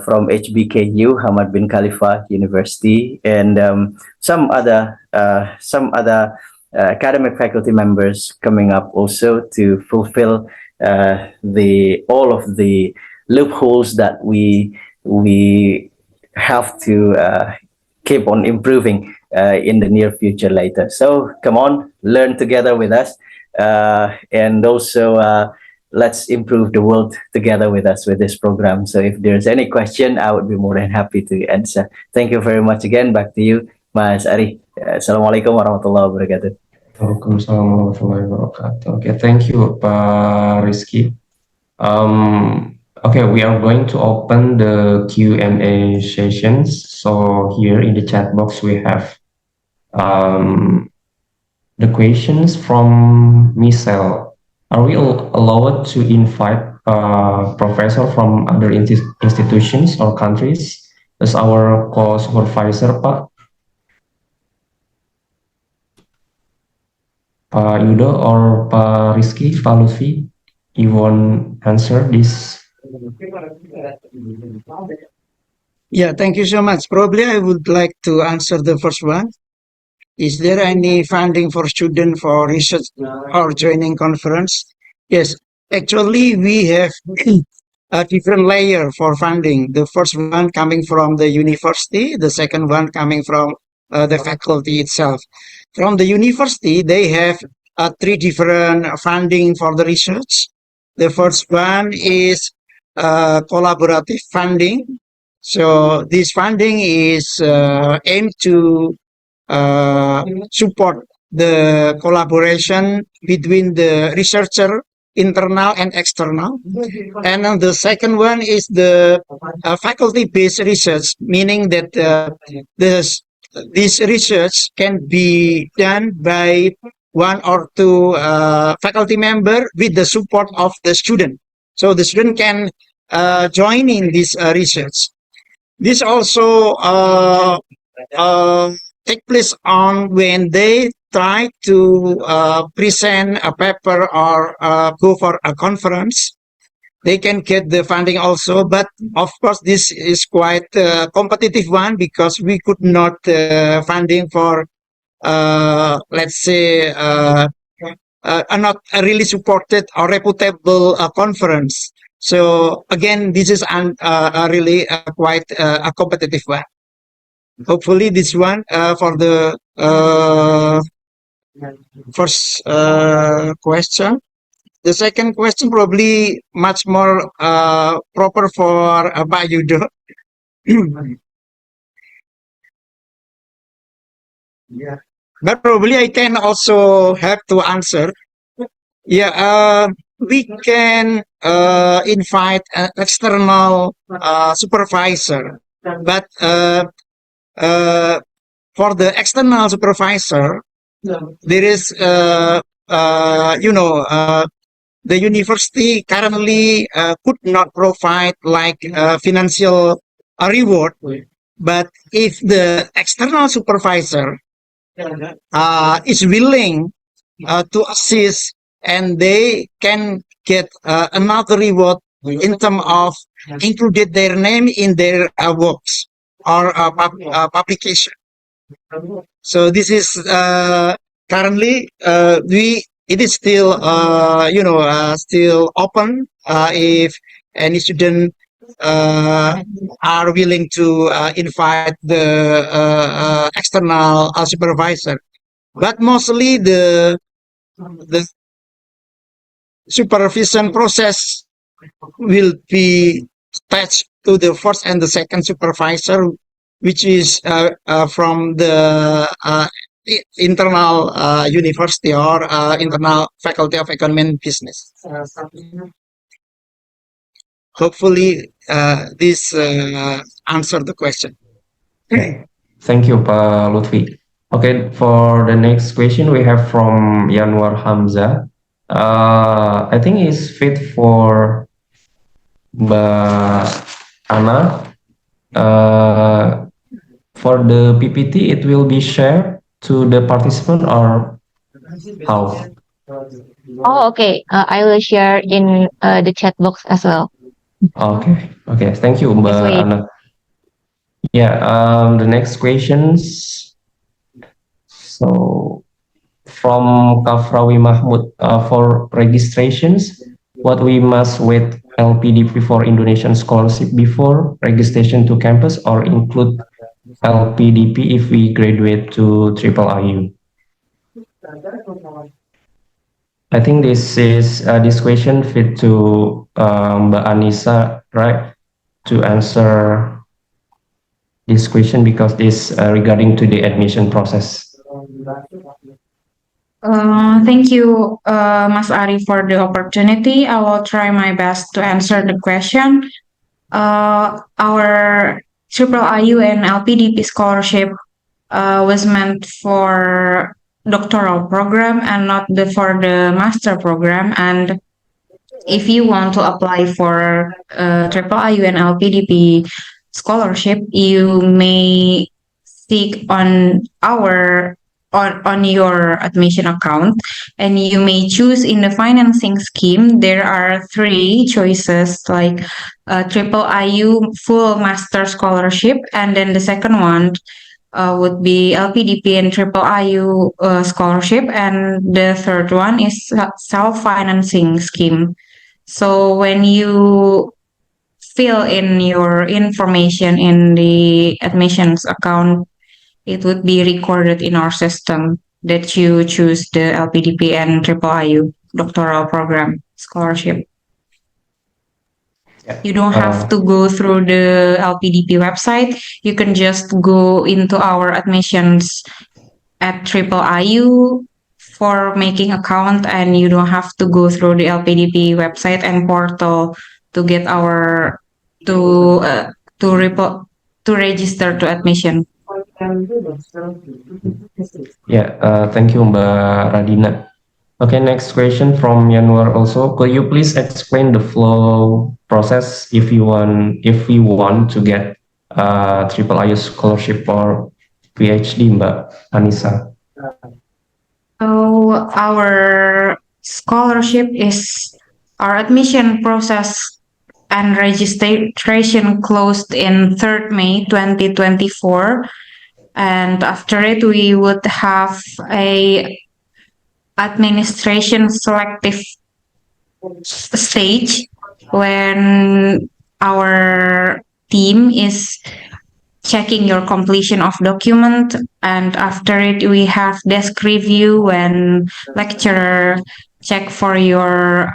from HBKU, Hamad bin Khalifa University, and some other academic faculty members coming up also to fulfill all of the loopholes that we have to keep on improving in the near future later. So come on, learn together with us, and also let's improve the world together with us with this program. So if there's any question, I would be more than happy to answer. Thank you very much again. Back to you, Mas Ari. Assalamualaikum warahmatullahi wabarakatuh. Waalaikumsalam warahmatullahi wabarakatuh. Okay, thank you, Pak Rizky. Okay, we are going to open the Q&A sessions. So here in the chat box, we have the questions from Michelle. Are we allowed to invite professor from other institutions or countries as our co-supervisor, Pak? Pak Yudo or Pak Rizky, Pak Lutfi, you want answer this? Yeah, thank you so much. Probably I would like to answer the first one. Is there any funding for student for research or training conference? Yes, actually we have a different layer for funding. The first one coming from the university, the second one coming from the faculty itself. From the university, they have three different funding for the research. The first one is collaborative funding. So this funding is aimed to support the collaboration between the researcher, internal and external. And then the second one is the faculty-based research, meaning that this research can be done by one or two faculty member with the support of the student. So the student can join in this research. This also take place on when they try to present a paper or go for a conference. They can get the funding also, but of course this is quite a competitive one because we could not funding for let's say not a really supported or reputable conference. So again, this is really quite a competitive one. Hopefully this one for the first question. The second question probably much more proper for Pak Yudo. Yeah, but probably I can also have to answer. Yeah, we can invite an external supervisor, but for the external supervisor, there is, the university currently could not provide like financial reward, but if the external supervisor is willing to assist and they can get another reward in terms of included their name in their works or publication. So this is currently it is still still open if any student are willing to invite the external supervisor, but mostly the supervision process will be attached to the first and the second supervisor, which is from the internal university or internal faculty of economy and business. Hopefully this answered the question. Thank you, Pak Lutfi. Okay, for the next question we have from Yanwar Hamza. I think it's fit for Mbak Ana. For the PPT, it will be shared to the participant or how? Oh, okay. I will share in the chat box as well. Okay, okay. Thank you, Just Mbak wait. Ana. Yeah, the next questions. So from Kafrawi Mahmud, for registrations, what we must wait LPDP for Indonesian scholarship before registration to campus or include LPDP if we graduate to IIIU? I think this is this question fit to Mbak Anissa, right, to answer this question because this regarding to the admission process. Thank you, Mas Ari, for the opportunity. I will try my best to answer the question. Our IIIU and LPDP scholarship was meant for doctoral program and not for the master program. And if you want to apply for IIIU and LPDP scholarship, you may seek on our on your admission account, and you may choose in the financing scheme. There are three choices, like triple IU full master scholarship, and then the second one would be LPDP and triple IU scholarship, and the third one is self-financing scheme. So when you fill in your information in the admissions account, it would be recorded in our system that you choose the LPDP and triple IU doctoral program scholarship. Yeah. You don't have to go through the LPDP website. You can just go into our admissions at triple IU for making account, and you don't have to go through the LPDP website and portal to get our to register to admission. Yeah, thank you, Mbak Radina. Okay, next question from Yanwar also. Could you please explain the flow process if we want to get triple IU scholarship or PhD, Mbak Anissa? So our scholarship is our admission process and registration closed in 3rd May 2024. And after it, we would have a administration selective stage when our team is checking your completion of document, and after it we have desk review when lecturer check for your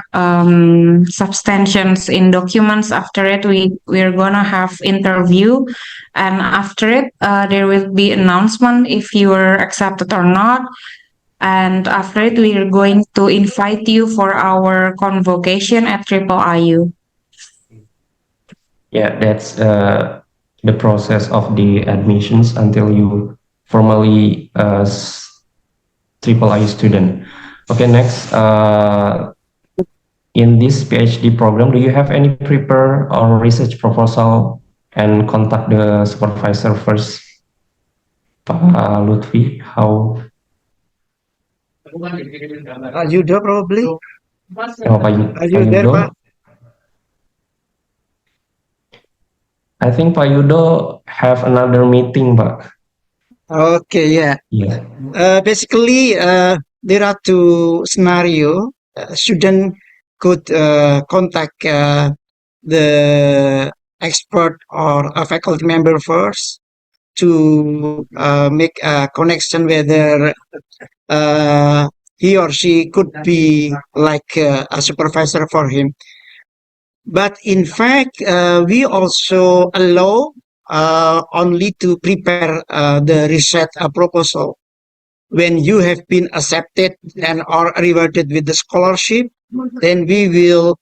substantions in documents. After it we're gonna have interview, and after it there will be announcement if you are accepted or not. And after it we are going to invite you for our convocation at triple IU. Yeah, that's the process of the admissions until you formally triple IU student. Okay, next, in this PhD program, do you have any prepare or research proposal and contact the supervisor first? Pak Lutfi, how? Yudo probably. Oh, Pak Are you there, Yudo? Pak? I think Pak Yudo have another meeting, Pak. Okay, yeah. Yeah. Basically, there are two scenario. Student could contact the expert or a faculty member first to make a connection whether he or she could be like a supervisor for him. But in fact, we also allow only to prepare the research proposal. When you have been accepted and are rewarded with the scholarship, then we will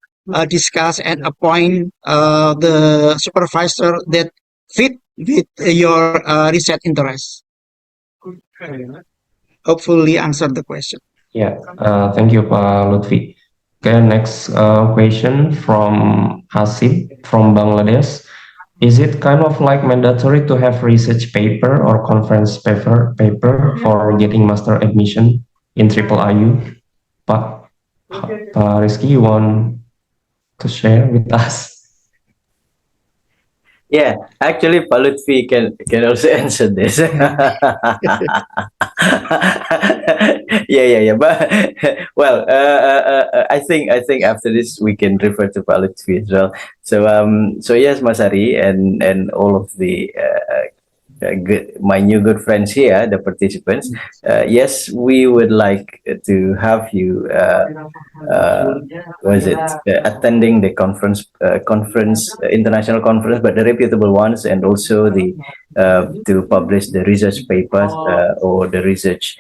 discuss and appoint the supervisor that fit with your research interest. Hopefully answer the question. Yeah, thank you, Pak Lutfi. Okay, next question from Hasib from Bangladesh. Is it kind of like mandatory to have research paper or conference paper for getting master admission in triple IU? Pak Rizky, you want to share with us? Yeah, actually, Pak Lutfi can also answer this. yeah. But well, I think after this we can refer to Pak Lutfi as well. So yes, Masari and all of the my new good friends here, the participants. Yes, we would like to have you. Attending the international conference, but the reputable ones, and also the to publish the research papers or the research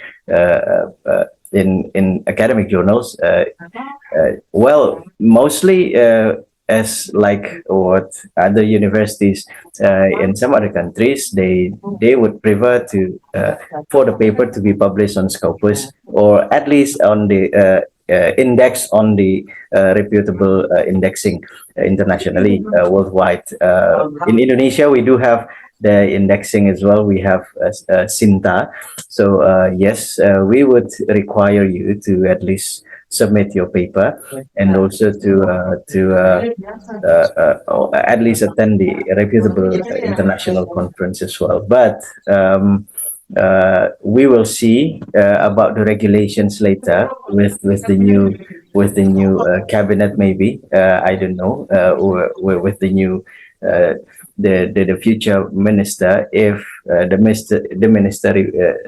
in academic journals. Well, mostly as like what other universities in some other countries, they would prefer to for the paper to be published on Scopus, or at least on the index on the reputable indexing internationally, worldwide. In Indonesia, we do have the indexing as well. We have Sinta. So yes, we would require you to at least submit your paper and also to at least attend the reputable international conference as well. But we will see about the regulations later with the new cabinet, maybe I don't know, or with the new the future minister, if the minister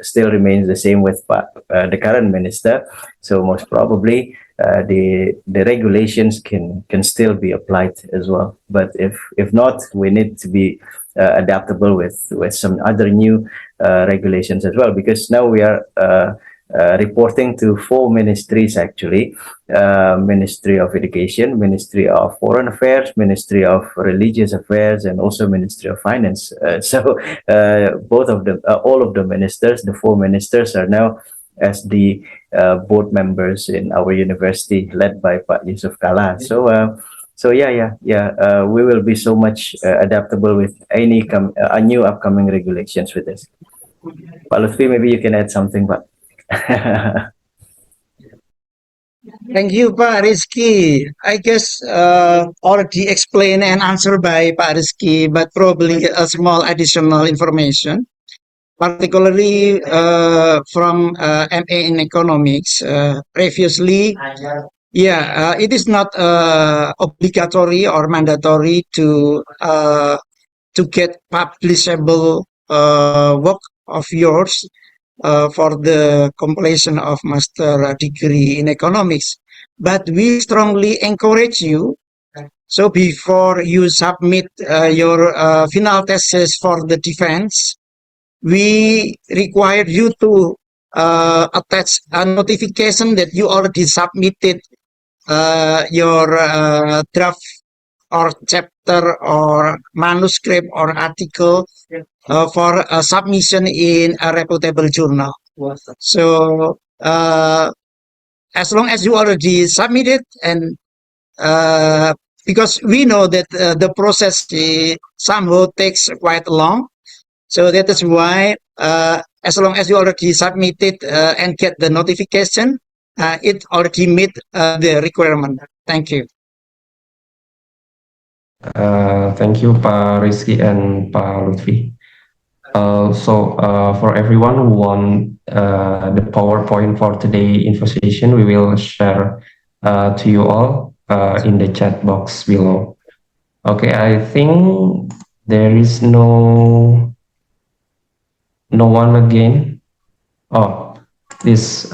still remains the same with the current minister. So most probably the regulations can still be applied as well. But if not, we need to be adaptable with some other new regulations as well, because now we are reporting to four ministries actually: Ministry of Education, Ministry of Foreign Affairs, Ministry of Religious Affairs, and also Ministry of Finance. So both of them, all of the ministers, the four ministers, are now as the board members in our university, led by Pak Yusuf Kala. So we will be so much adaptable with any new upcoming regulations with this. Pak Lutfi, maybe you can add something, Pak. Thank you, Pak Rizky. I guess already explained and answered by Pak Rizky, but probably a small additional information, particularly from MA in economics. Previously, it is not obligatory or mandatory to get publishable work of yours for the completion of master degree in economics. But we strongly encourage you. So before you submit your final thesis for the defense, we require you to attach a notification that you already submitted your draft or chapter or manuscript or article for submission in a reputable journal. So as long as you already submitted, and because we know that the process somehow takes quite long, so that is why as long as you already submitted and get the notification, it already meet the requirement. Thank you. Thank you, Pak Rizky and Pak Lutfi. For everyone who want the PowerPoint for today info session, we will share to you all in the chat box below. Okay, I think there is no one again. Oh, this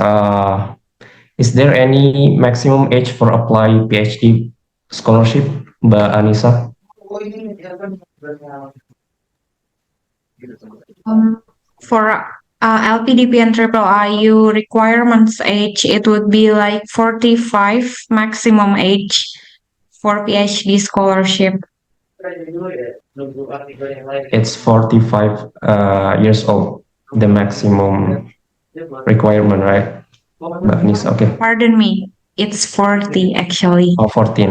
is there any maximum age for apply PhD scholarship, Mbak Anissa? For LPDP and triple IU requirements age, it would be like 45 maximum age for PhD scholarship. It's 45 years old, the maximum requirement, right? Mbak Anissa, okay. Pardon me, it's 40 actually. Oh, 14.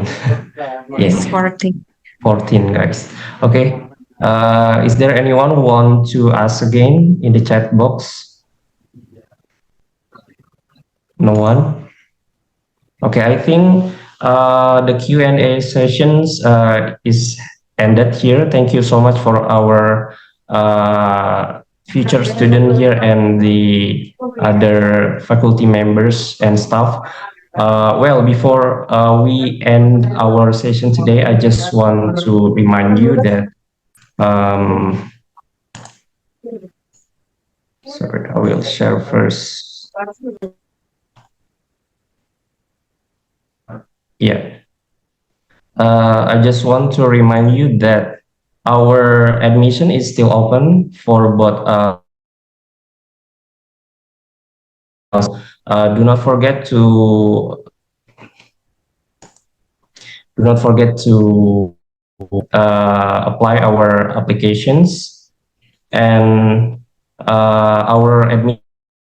It's Yes, 40. 14, guys. Okay. Is there anyone who want to ask again in the chat box? No one? Okay, I think the Q&A sessions is ended here. Thank you so much for our future student here and the other faculty members and staff. Well, before we end our session today, I just want to remind you that sorry, I will share first. Yeah. I just want to remind you that our admission is still open for both do not forget to apply our applications, and our admission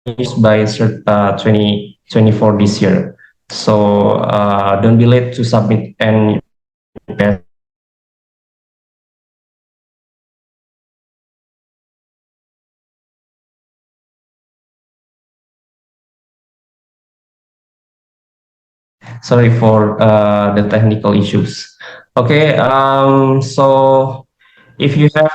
is by 2024 this year. So don't be late to submit and Sorry for the technical issues. Okay, so if you have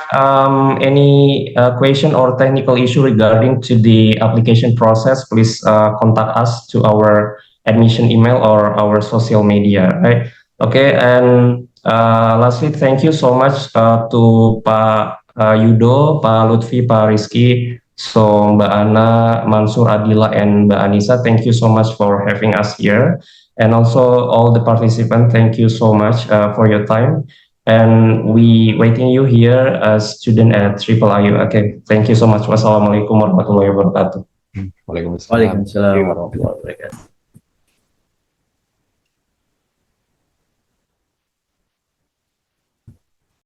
any question or technical issue regarding to the application process, please contact us to our admission email or our social media, right? Okay, and lastly, thank you so much to Pak Yudo, Pak Lutfi, Pak Rizky, so Mbak Ana, Mansur, Adila, and Mbak Anissa. Thank you so much for having us here. And also all the participants, thank you so much for your time. And we waiting you here as student at UIII. Okay, thank you so much. Wassalamualaikum warahmatullahi wabarakatuh. Waalaikumsalam. Waalaikumsalam warahmatullahi wabarakatuh.